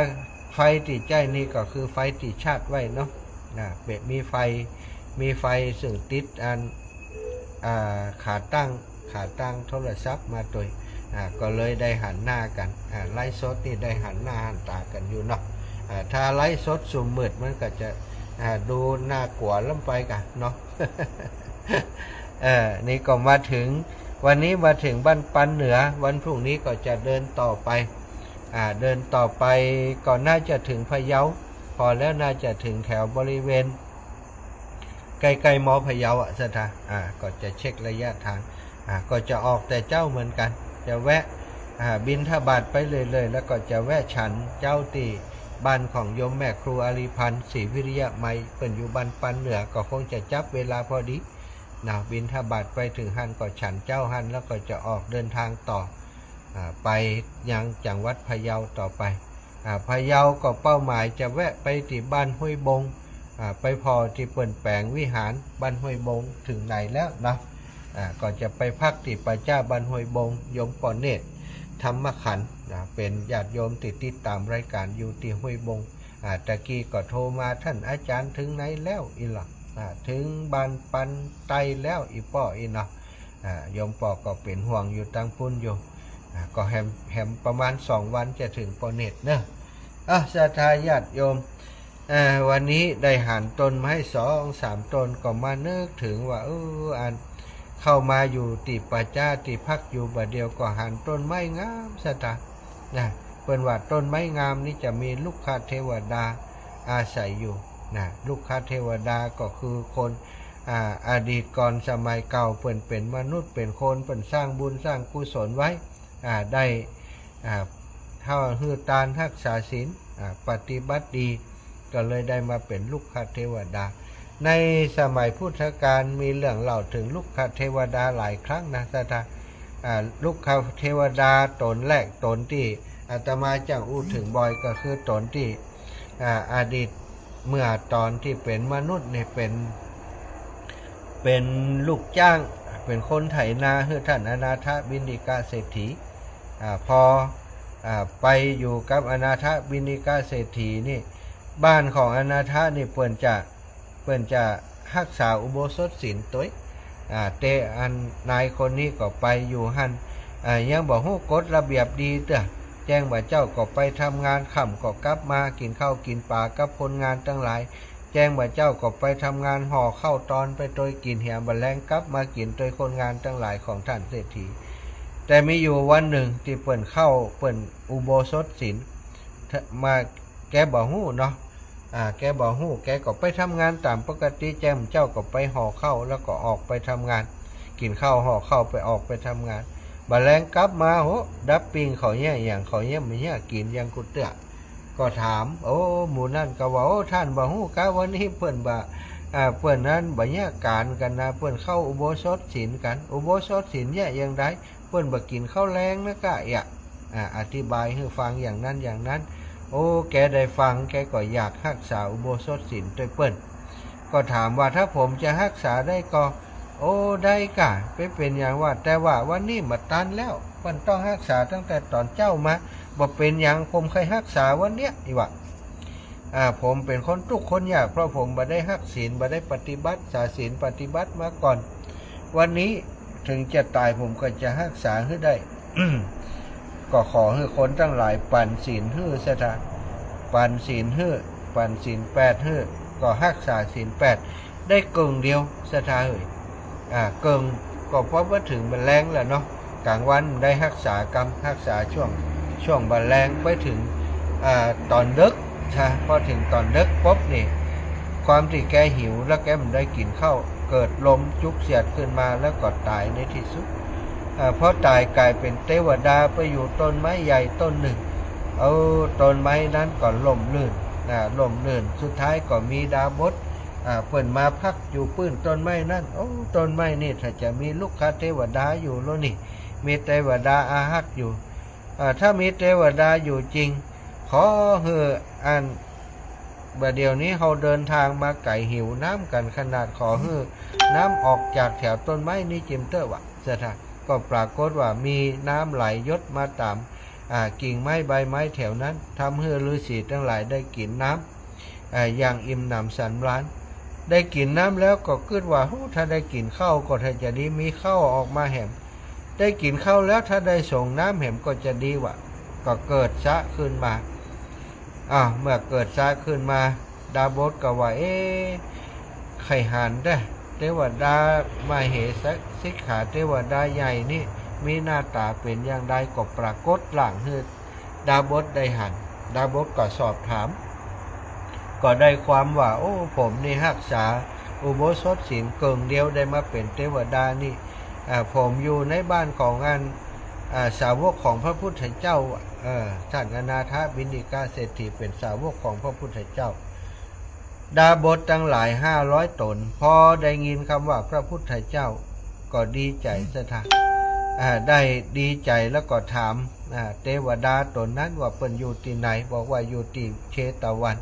ไฟติดใจนี่ก็คือไฟติดชาร์จไว้เนาะมีไฟซึ่งติดอันขาตั้งโทรศัพท์มาตัวก็เลยได้หันหน้ากันไลฟ์สดนี่ได้หันหน้าหันตากันอยู่เนาะถ้าไลฟ์สดสุ่มมืดมันก็จะดูน่ากลัวล้ำไปกันเนาะ นี่ก็มาถึงวันนี้มาถึงบ้านปันเหนือวันพรุ่งนี้ก็จะเดินต่อไปก่อนน่าจะถึงพะเยาพอแล้วน่าจะถึงแถวบริเวณใกล้ๆมอพะเยาสถานก็จะเช็คระยะทางก็จะออกแต่เจ้าเหมือนกันจะแวะบิณฑบาตไปเลยแล้วก็จะแวะฉันเจ้าตีบ้านของโยมแม่ครูอารีพันธ์ศรีวิริยะไมยเป็นอยู่บ้านปันเหนือก็คงจะจับเวลาพอดีบิณฑบาตไปถึงหันก็ฉันเจ้าหันแล้วก็จะออกเดินทางต่อไปยังจังหวัดพะเยาต่อไปพะเยาก็เป้าหมายจะแวะไปที่บ้านห้วยบงไปพอที่เปิ่นแปลงวิหารบ้านห้วยบงถึงไหนแล้วนะก็จะไปพักที่ปัจจ้าบ้านห้วยบงโยมปอเนตรธรรมขันธ์เป็นญาติโยมติดตามรายการอยู่ที่ห้วยบงตะกี้ก็โทรมาท่านอาจารย์ถึงไหนแล้วอีหล่ะถึงบ้านปันไตแล้วอีป้ออีเนาะโยมปอก็เป็นห่วงอยู่ตั้งพุ่นอยู่ก็แฮมประมาณ2 วันจะถึงปอเนตรเนอะศรัทธาญาติโยมวันนี้ได้หันต้นไม้2-3 ต้นก็มานึกถึงว่าอันเข้ามาอยู่ติปัจจ้าติพักอยู่บ่เดียวก็หันต้นไม้งามศรัทธาเปิ้นว่าต้นไม้งามนี่จะมีลูกค้าเทวดาอาศัยอยู่ลูกค้าเทวดาก็คือคนอดีตก่อนสมัยเก่าเปิ้นเป็นมนุษย์เป็นคนเปิ้นสร้างบุญสร้างกุศลไว้ได้เท่าฮือตานรักษาศีลปฏิบัติดีก็เลยได้มาเป็นลูกค้าเทวดาในสมัยพุทธกาลมีเรื่องเล่าถึงลูกค้าเทวดาหลายครั้งนะท่านลูกค้าเทวดาตนแรกตนที่อาตมาจังอู้ถึงบ่อยก็คือตนที่อดีตเมื่อตอนที่เป็นมนุษย์เนี่ยเป็นลูกจ้างเป็นคนไถนาคือท่านอนาถบิณฑิกาเศรษฐีพอไปอยู่กับอนาถบิณฑิกาเศรษฐีนี่บ้านของอนาถนี่เปิ้นจะรักษาอุโบสถศีลตัวเตอันนายคนนี้ก็ไปอยู่หันยังบอกฮู้กฎระเบียบดีเด้อแจ้งว่าเจ้าก็ไปทำงานค่ำก็กลับมากินข้าวกินปลากับคนงานทั้งหลายแจ้งว่าเจ้าก็ไปทำงานห่อข้าวตอนไปโดยกินเหี่ยบะแลงกลับมากินโดยคนงานทั้งหลายของท่านเศรษฐีแต่มีอยู่วันหนึ่งที่เปิ้นเข้าเปิ้นอุโบสถศีลมาแกบ่ฮู้เนาะแกบ่ฮู้แกก็ไปทำงานตามปกติแจ้งเจ้าก็ไปห่อข้าวแล้วก็ออกไปทำงานกินข้าวห่อข้าวไปออกไปทำงานบะแลงกลับมาดับปิงเขาเนี่ยอย่างเขาเนี่ยไม่เนี่ยกินยังกุเตะก็ถามหมู่นั่นก็ว่าท่านบ่ฮู้กะวันนี้เพิ่นบ่ เพื่อนนั้นบ่แยกการกันนะเพื่อนเข้าอุโบสถศีลกันอุโบสถศีลเนี่ยอย่างไรเพื่อนบ่กินข้าวแรงนะกะอธิบายให้ฟังอย่างนั้นโอ้แกได้ฟังแกก็อยากรักษาอุโบสถศีลด้วยเปิ้นก็ถามว่าถ้าผมจะรักษาได้ก็โอ้ได้กะเป็นอย่างว่าแต่ว่าวันนี้มาตันแล้วเปิ้นต้องรักษาตั้งแต่ตอนเจ้ามาบ่เป็นอย่างผมเคยรักษาวันเนี้ยอีว่าผมเป็นคนทุกคนอยากเพราะผมบ่ได้รักศีลบ่ได้ปฏิบัติสาศีลปฏิบัติมาก่อนวันนี้ถึงจะตายผมก็จะรักษาให้ได้ ก็ขอให้คนทั้งหลายปั่นศีลฮื้อซะทะปั่นศีลฮื้อปั่นศีล8ฮื้อก็รักษาศีล8ได้เกิงเดียวซะทะเอ้ยเกิงก็เพราะว่าถึงมันแรงแล้วเนาะกลางวันได้รักษากรรมรักษาช่วงบันแรงไปถึงตอนดึกพอถึงตอนดึกปุ๊บนี่ความที่แกหิวแล้วแกมันได้กินข้าวเกิดลมจุกเสียดขึ้นมาแล้วก็ตายในที่สุดเพราะตายกลายเป็นเทวดาไปอยู่ต้นไม้ใหญ่ต้นหนึ่งต้นไม้นั้นก็ล่มลื่นสุดท้ายก็มีดาบสเปิ่นมาพักอยู่ปื้นต้นไม้นั้นต้นไม้นี่ถ้าจะมีลูกค้าเทวดาอยู่แล้วนี่มีเทวดาอาหักอยู่ถ้ามีเทวดาอยู่จริงขอเฮืออันบัดเดี๋ยวนี้เราเดินทางมาไก่หิวน้ำกันขนาดขอเฮือน้ำออกจากแถวต้นไม้นี้จิมเตอร์วะสถานก็ปรากฏว่ามีน้ำไหลยศมาตามกิ่งไม้ใบไม้แถวนั้นทำให้ฤาษีทั้งหลายได้กินน้ำอย่างอิ่มหนำสันร้านได้กินน้ำแล้วก็คิดว่าถ้าได้กินข้าวก็ถ้าจะดีมีข้าวออกมาแหมได้กินข้าวแล้วถ้าได้ส่งน้ำแหมก็จะดีวะก็เกิดซะขึ้นมาเมื่อเกิดซะขึ้นมาดาบสก็ว่าไข่หันได้เทวดามาเหสิกขาเทวดาใหญ่นี่มีหน้าตาเป็นอย่างใดก็ปรากฏหลังฮืดดาบสได้หันดาบสก็สอบถามก็ได้ความว่าผมนี่รักษาอุโบสถศีลเกิงเดียวได้มาเป็นเทวดานี่ผมอยู่ในบ้านของสาวกของพระพุทธเจ้าท่านอนาถบิณฑิกาเศรษฐีเป็นสาวกของพระพุทธเจ้าดาบสตั้งหลาย500ตนพอได้ยินคำว่าพระพุทธเจ้าก็ดีใจสะทะได้ดีใจแล้วก็ถามเทวดาตนนั้นว่าเป็นอยู่ที่ไหนบอกว่าอยู่ที่เชตวัน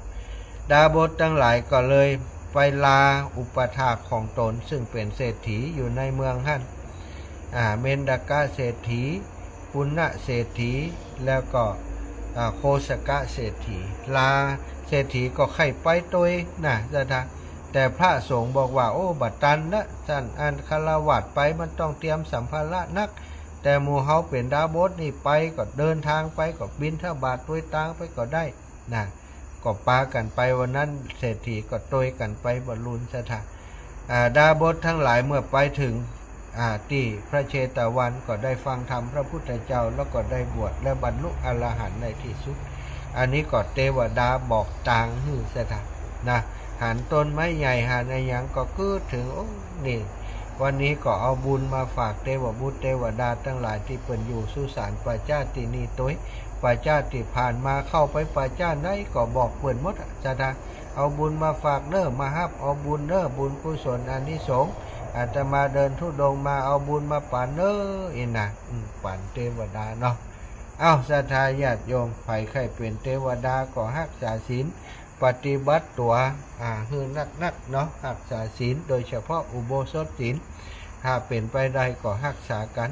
ดาบสทั้งหลายก็เลยไปลาอุปถากของตนซึ่งเป็นเศรษฐีอยู่ในเมืองฮั่นเมนดากาเศรษฐีปุณณเศรษฐีแล้วก็โคสกะเศรษฐีลาเศรษฐีก็ไข่ไปตัวนะจะทะแต่พระสงฆ์บอกว่าบัดตันนะท่านอันคารวะไปมันต้องเตรียมสัมภาระนักแต่หมู่เฮาเป็นดาบสนี่ไปก็เดินทางไปก็บิณฑบาตด้วยตางไปก็ได้นะก็ปากันไปวันนั้นเศรษฐีก็โตยกันไปบรรลุนสถาดาบสทั้งหลายเมื่อไปถึงที่พระเชตวันก็ได้ฟังธรรมพระพุทธเจ้าแล้วก็ได้บวชและบรรลุอรหันต์ในที่สุดอันนี้ก็เทวดาบอกต่างฮือสถานะหันต้นไม้ใหญ่หันอะไรอย่างก็คือถึงนี่วันนี้ก็เอาบุญมาฝากเทวบุตรเทวดาทั้งหลายที่เป็นอยู่สุสานปัจจาตินีตัวปัจจาติผ่านมาเข้าไปปัจจาไหนก็บอกเปิดหมดจะทาเอาบุญมาฝากเน้อมาฮับเอาบุญเน้อบุญกุศลอานิสงส์อาตมาเดินธุดงมาเอาบุญมาปั่นเน้อนะปั่นเทวดาเนาะศรัทธาญาติโยมไผใครเป็นเทวดาก็รักษาศีลปฏิบัติตัวฮือนักเนาะรักษาศีลโดยเฉพาะอุโบสถศีลถ้าเป็นไปได้ก็รักษากัน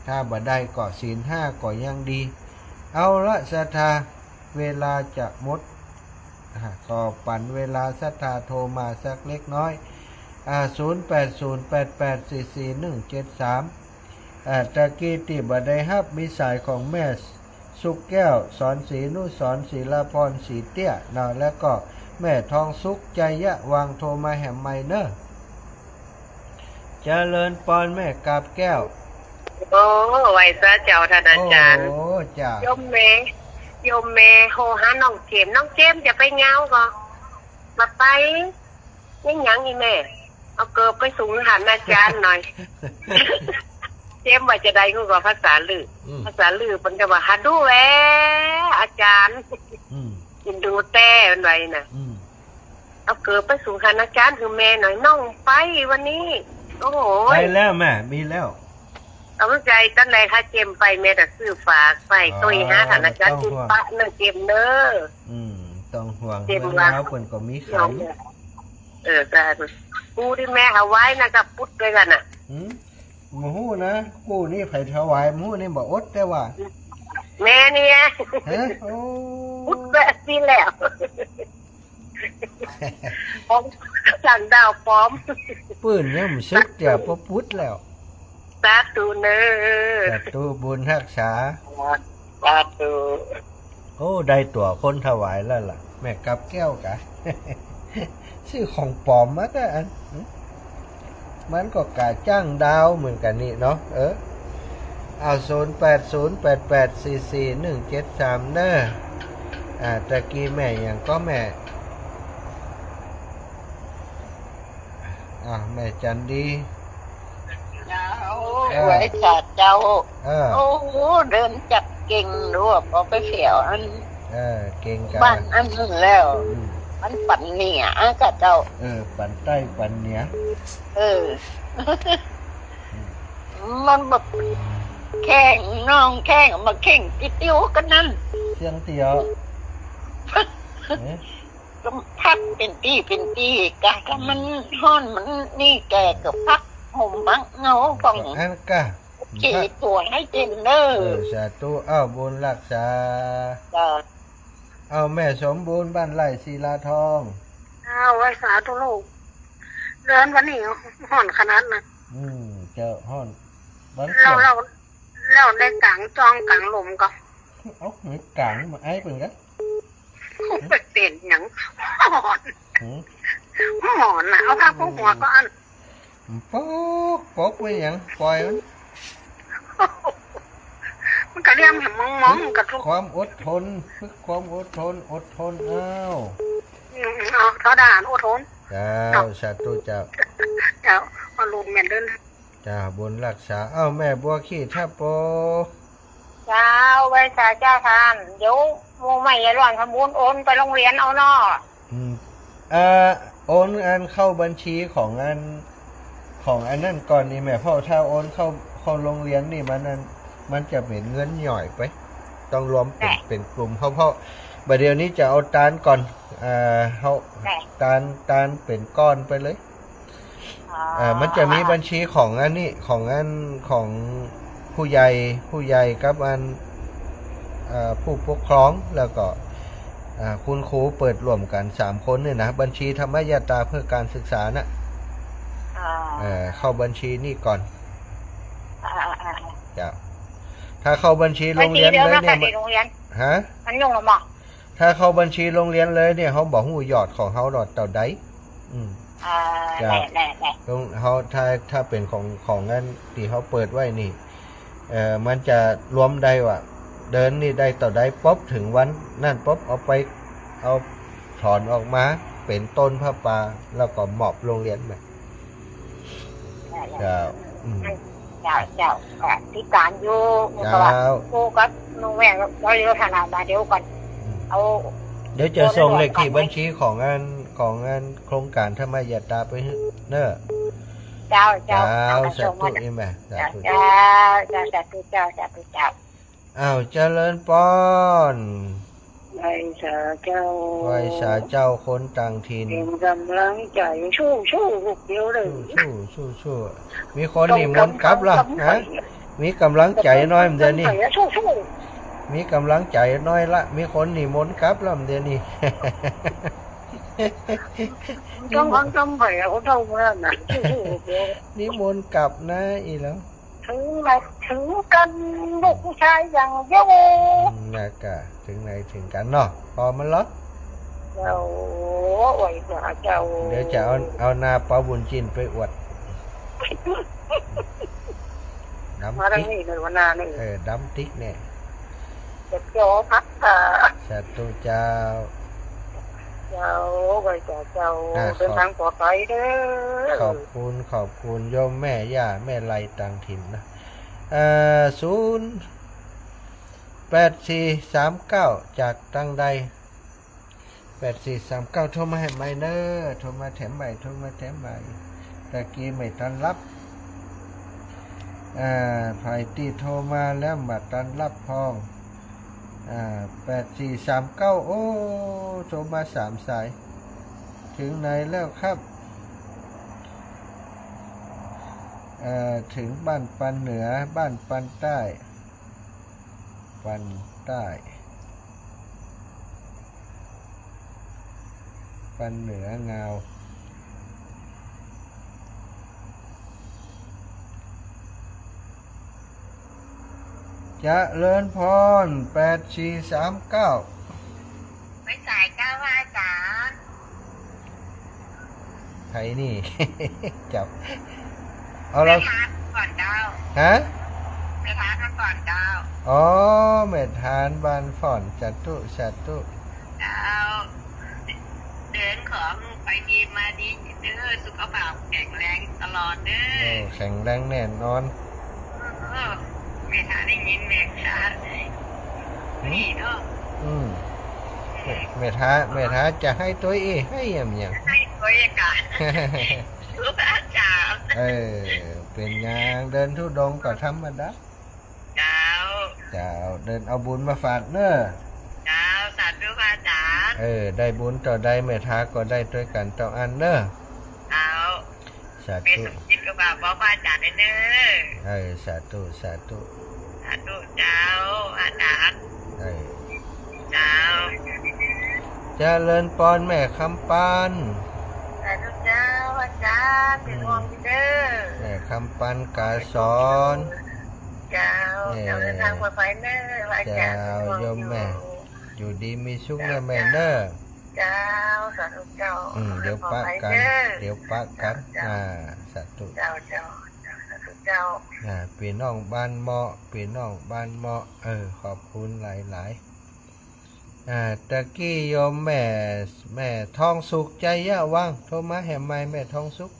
ถ้าบ่ได้ก็ศีล5ก็ยังดีเอาละศรัทธาเวลาจะหมดก็ปั่นเวลาศรัทธาโทรมาสักเล็กน้อย0808844173ตะกี้ที่บ่ได้ฮับมีสายของแม่สุกแก้วสอนศรีนุสรศิลาพรศรีเตี้ยเนาะแล้วก็แม่ทองสุขใจยะวางโทรมาแหมไมเนอร์เจริญปอนแม่กาบแก้วไว้ซะเจ้าท่านอาจารย์จ้าโยมเมโหหาน้องเจมจะไปเงาก็มาไปยังอีแม่เอาเกิบไปสูงหันอาจารย์หน่อยเจมว่าจะได้ก็ภาษาลือมันก็ว่าฮัดดูแอาจารย์กินดูแต่มันไว้น่ะ เอาเกิดไปสู่คณาจารย์คือแม่หน่อยน้องไปวันนี้โอ้โห ไปแล้วแม่มีแล้ว เอาใจตั้งไหนคะเจมไปแม่แต่ซื้อฝากไปตัวหาคณาจารย์คือปะเนื้อเจมเด้อ ต้องห่วง เจ็บ เมื่อ ว่ะ แล้วคนก็มีขาย ได้กูที่แม่เอาไว้นะกับพุทธด้วยกันอ่ะ หมูนะกูนี่ไผ่ถวายหมูนี่บอกอดแต่ว่า แม่เนี่ย เฮ้ยโอ้ พุทธแบบนี้แล้วพร้อมสั่งดาวพร้อม ปืนเนี่ยมันซึกเดี๋ยวพอพุทธแล้ว สาธุเนอ แต่ตู้บุญรักษา สาธุ โอ้ได้ตัวคนถวายแล้วล่ะ แม่กับแก้วกะ ชื่อของปลอมมากอันมันก็กะจ้างดาวเหมือนกันนี่เนาะเอา0808844173เด้อตะกี้แม่ยังก็แม่แม่จันดีไว้ขาดเจ้า โอ้ โหเดินจับเก่งด้วยพอไปเสียวอัน เก่งกัน บ้านอันนึงแล้ว มันปั่นเนี่ยกับเจ้า ปั่นใต้ปั่นเหนือ มันแบบแข่งน้องแข่งมาแข่งติ้วกันนั่น เสียงเตียว ก็พักเป็นตีกะก็มันห้อนมันนี่แกกับพักห่มบังเงาฟัง อันกะ ขี่ตัวให้เจนเนอร์ สาธุบุญรักษาแม่สมบูรณ์บ้านไร่ศิลาทอง ไว้สาธุลูกเดินวันนี้ห่อนขนาดนั้น เจอห้อนบ้าน เราได้กลางจองกลางหลุมก็ หรือกลางมาไอ้เป็นกัน เปลี่ยนอย่างห่อนนะเอาผ้าปูหัวก็อัน ปกไปอย่างปล่อยมันก็เรียกแบบมองกับทุก ความอดทนฝึกความอดทนเขาด่านอดทน เจ้าสาธุเจ้า เอาลูกแม่เดิน จ้าบุญรักษาแม่บัวขี้ทับโป เจ้าไว้สาเจ้าทานเดี๋ยวมูใหม่ยายร้อนขมูลโอนไปโรงเรียนเอาเนาะโอนอันเข้าบัญชีของอันนั่นก่อนนี่แม่เพราะถ้าโอนเข้าโรงเรียนนี่มันจะเป็นเงินหน่อยไปต้องรวมเป็นกลุ่มเพราะบัดเดี๋ยวนี้จะเอาตานก่อนเขาตานเป็นก้อนไปเลยมันจะมีบัญชีของอันนี้ของผู้ใหญ่กับผู้ปกครองแล้วก็คุณครูเปิดรวมกัน3คนเนี่ยนะบัญชีธรรมยตราเพื่อการศึกษานะเข้าบัญชีนี่ก่อนจ้ะถ้าเข้าบัญชีโรงเรียนเลยเนี่ยฮะมันยุ่งหรอหมอถ้าเข้าบัญชีโรงเรียนเลยเนี่ยเขาบอกหูยอดของเขาเต่าใดจ้ะเขาถ้าเป็นของนั่นที่เขาเปิดไว้นี่มันจะรวมได้ว่าเดินนี่ได้ต่อได้ป๊บถึงวันนั่นป๊บเอาถอนออกมาเป็นต้นผ้าป่าแล้วก็มอบโรงเรียนไปเจ้าที่การอยู่กูก็นุ่งแหวนเราเรียกขนาดมาเดี๋ยวก่อนเดี๋ยวจะส่งเลขที่บัญชีของงานโครงการธรรมยตราไปเนอะเจ้าสาธุนี่แม่เจ้าเจริญป้อนไว้สาเจ้าคนต่างถิ่นเป็นกำลังใจชู้เดียวเลยชู้มีคนนิมนต์กลับล่ะฮะมีกำลังใจน้อยเดี๋ยวนี้มีกำลังใจน้อยละมีคนนิมนต์กลับแล้วเดี๋ยวนี้ต้องไปเอาเท่านั้นนะนิมนต์กลับนะอีแล้วถึงกันลูกผู้ชายอย่างเดียวน่ากะถึงไหนถึงกันเนาะพอมันล็อกเจ้าไว้สาเจ้าเดี๋ยวจะเอานาปลาบุญจินไปอวดดำติ๊กดำติ๊กเนี่ยเจ้าพักสาธุเจ้าไว้สาเจ้าเดินทางปลอดภัยเด้อขอบคุณโยมแม่ย่าแม่ไรต่างถิ่นนะ08439จากตั้งใด 8439โทรมาให้ใหม่เด้อโทรมาแถมใหม่ตะกี้ไม่ต้อนรับไผที่โทรมาแล้วมาต้อนรับพอง8439โอ้โทรมา3สายถึงไหนแล้วครับถึงบ้านปันเหนือบ้านปันใต้ปันเหนืองาวจะเลินพร8439ไม่จ่ายก้าวว่าจ๋า ไผนี่ จับเอา ไม่ แล้ว ทานก่อนดาว ฮะ ไม่ทานก่อนดาว อ๋อเม็ดทานบานฝ่อนจัตุ ดาวเดินของไปดีมาดีเด้อสุขภาพแข็งแรงตลอดเด้ โอ้ อ แข็งแรงแน่นอน ไม่ทานได้ยินแม่ชานี่เนาะ เม็ดทาจะให้ตัวเองให้ยัง ให้ตัวเองกันรู้ป่ะจ๋า เป็นงานเดินทุดงก็ธรรมดา ดาว เจ้าเดินเอาบุญมาฝากเนอะ ดาวสาธุพระจ๋า ได้บุญต่อได้เม็ดทาก็ได้ด้วยกันต่ออันเนอะ ดาว สา เป็น ธุ สมจิตกับพระจ๋าเด้อ สาธุ สาธุเจ้าอาจารย์เจ้า เจริญปอนแม่คำปาน สาธุเจ้าอาจารย์เป็นห่วงเด้อ แม่คำปันกาสอน เจ้าเจ้าเดินทางปลอดภัยเด้ออาจารย์เป็นห่วง โยมแม่ อยู่ดีมีสุขนะแม่เนอะ เจ้าสาธุเจ้า เดี๋ยวปะกัน สาธุ เจ้าสาธุเจ้า พี่น้องบ้านเหมาะขอบคุณหลายตะกี้โยมแม่ทองสุขใจยะว่างโทรมาแห่ไม้แม่ทองสุข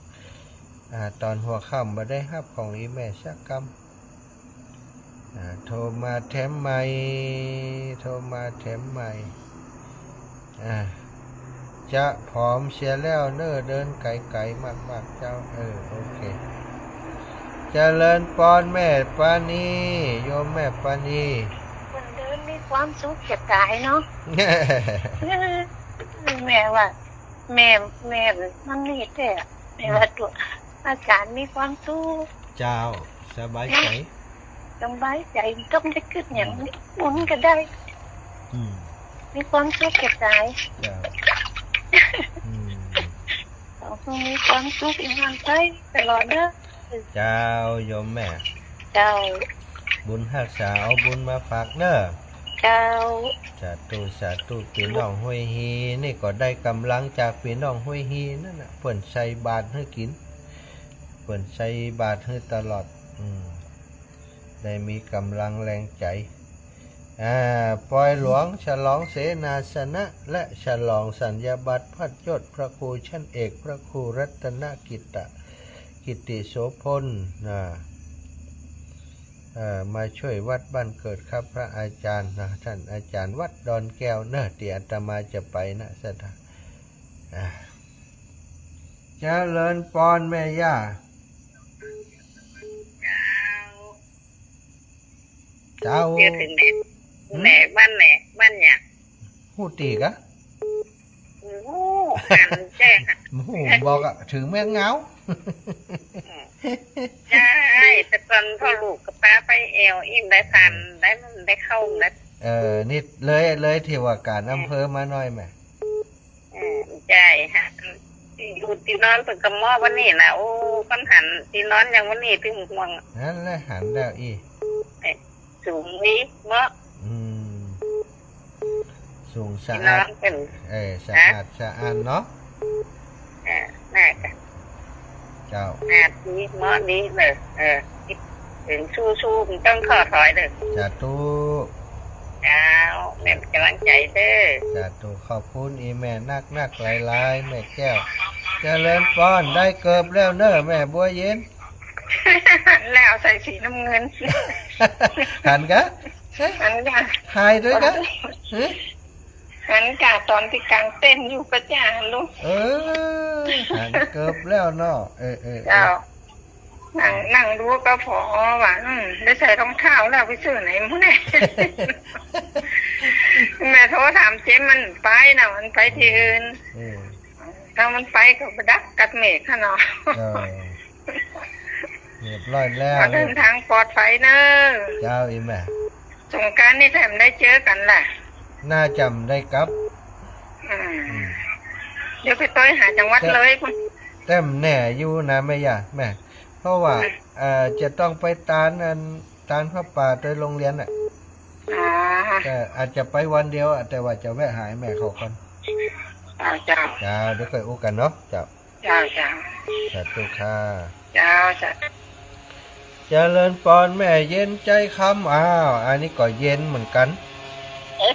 ตอนหัวค่ำมาได้ฮับของอีแม่ชักกำโทรมาแถมใหม่จะผอมเสียแล้วเนอเดินไกลๆมากๆเจ้าโอเคเจริญปอนแม่ปานีโยมแม่ปานี คนเดินมีความสุขจะตายเนาะ แม่ว่าแม่มันนี่แต่แม่ว่าตัวอาจารย์มีความสุข เจ้าสบายใจ สบายใจต้องได้ขึ้นอย่างนี้บุญก็ได้ มีความสุขจะตาย เจ้า ต้องมีความสุขอีกวันไปตลอดเด้อ เจ้าโยมแม่ เจ้า บุญหักษาเอาบุญมาฝากเนอะ เจ้า สาธุพี่น้องห้วยฮีนี่ก็ได้กำลังจากพี่น้องห้วยฮีนั่นน่ะเพิ่นใส่บาตรให้กินเพิ่นใส่บาตรให้ตลอดได้มีกำลังแรงใจปล่อยหลวงฉลองเสนาสนะและฉลองสัญญาบัตรพัดยศพระครูชั้นเอกพระครูรัตนกิติโสพลมาช่วยวัดบ้านเกิดครับพระอาจารย์ท่านอาจารย์วัดดอนแก้วเนอะที่อาตมาจะไปนะสถานเจริญปอนแม่ย่าเจ้า เดี๋ยวถึงแม่บ้านเนี่ย หูตีกะ โอ้หันแจ้ง หูบอกอะถึงแม่เงา ใช่แต่ตอนพ่อลูกกับป้าไปเอวอิ่มได้พันได้มันได้เข้าได้ นิดเลยที่ว่าการอำเภอมาหน่อยไหม ใช่ฮะอยู่ที่นอนเปิดกระหม้อวันนี้นะโอ้ปัญหาที่นอนอย่างวันนี้ที่ห่วง นั่นแหละหันแล้วสูงนี้เมื่อ สูงสะ ที่น อา อ ด นเป็น สะอาดเนาะ น่าจะ เจ้า ดีเมื่อนี้เลยถึงสู้มันต้องขอถอยเลย สาธุ เจ้าแม่กำลังใจเด้อ สาธุขอบคุณอีแม่นักหลายแม่แก้วเจริญป้อนได้เกิบแล้วเนอะแม่บัวเย็น แล้วใส่สีน้ำเงิน หันกะ อันนี้ หายด้วยกะ หันกาตอนที่กลางเต้นอยู่ก็จ้าลูก หันเกือบแล้วเนาะเจ้านั่งดูก็พอว่าได้ใส่รองเท้าแล้วไปซื้อไหนมื้อนี่ แม่โทรถามเจมมันไปนะมันไปที่อื่นถ้ามันไปก็ไปดักกัดเมฆค่ะเนาะเรียบร้อยแล้วเดินทางปลอดภัยเนอะเจ้าอีแม่สงกรานต์นี่แถมได้เจอกันแหละน่าจำได้ครับเดี๋ยวไปต้อยหาจังหวัดเลยคุณแต้มแน่อยู่นะแม่ย่าแม่เพราะว่าจะต้องไปตานพระป่าโดยโรงเรียนอ่ะแต่อาจจะไปวันเดียวแต่ว่าจะแวะหายแม่เขาก่อนเจ้าเดี๋ยวค่อยอู้กันเนาะเจ้าสาธุค่ะเจ้าเจริญปอนแม่เย็นใจคำอันนี้ก็เย็นเหมือนกัน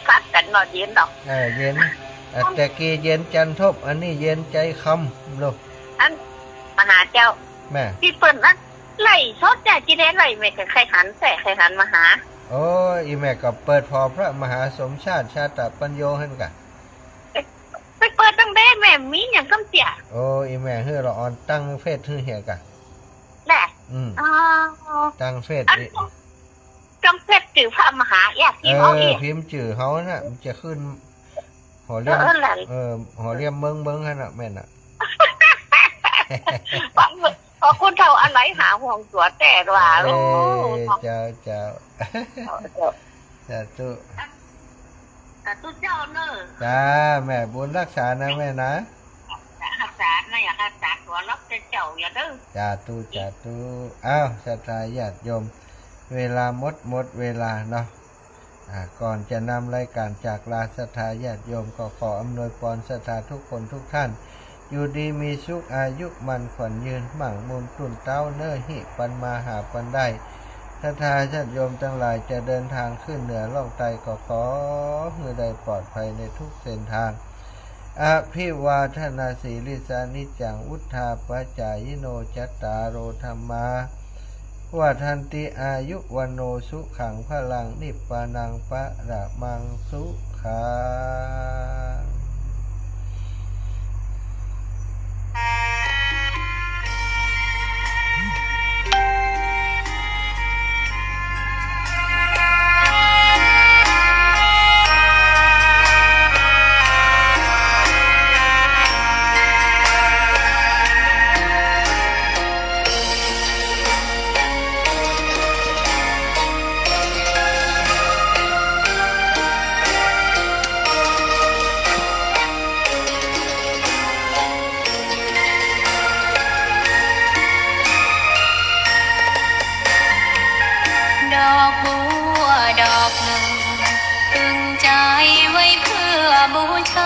พัดกันหน่อยเย็นดอกเย็นแต่กี้เย็นจันทบอันนี้เย็นใจคำลูกอันมหาเจ้าแม่พี่เปิ้ลนั้นไล่ชดใจจีเดนไล่แม่กับใครหันแต่ใครหันมาหาโอ้อีแม่ก็เปิดพอพระมหาสมชาติชาตปัญโยให้กันไปเปิดตั้งแต่แม่มีอย่างก็เสียโอ้อีแม่เฮือเราออนตั้งเฟซฮือเหียกันแหละตั้งเฟซตั้งเฟซจื่อพระมหาอยากพิมพ์เอาเองพิมพ์จื่อเขาน่ะมันจะขึ้นหอเลี่ยมหอเลี่ยมเบิ้งให้น่ะแม่น่ะพอคุณเท่าอะไรหาห่วงตัวแต่ว่าเจ้าจ้าตุเจ้าเนอะจ้าแม่บุญรักษานะแม่นะรักษานะอยากรักษาตัวรับเจ้าอย่าดื้อจ้าตุอ้าวศรัทธาญาติโยมเวลาหมดเวลาเนาะก่อนจะนำรายการจากลาศรัทธาญาติโยมก็ขออำนวยพรศรัทธาทุกคนทุกท่านอยู่ดีมีสุขอายุมันขวัญยืนมั่งมุนตุ่นเต้าเน้อหิปันมาหาปันได้ศรัทธาญาติโยมทั้งหลายจะเดินทางขึ้นเหนือล่องใต้ก็ขอให้ได้ปลอดภัยในทุกเส้นทางอภิวาทนาสีลิสานิจังอุทธาปจายโนจัตตารโอธรรมาวาทันติอายุวันโนสุขังพลังนิพพานังปะระมังสุขังดอกบัวดอกหนึ่งตึงใจไว้เพื่อบูชา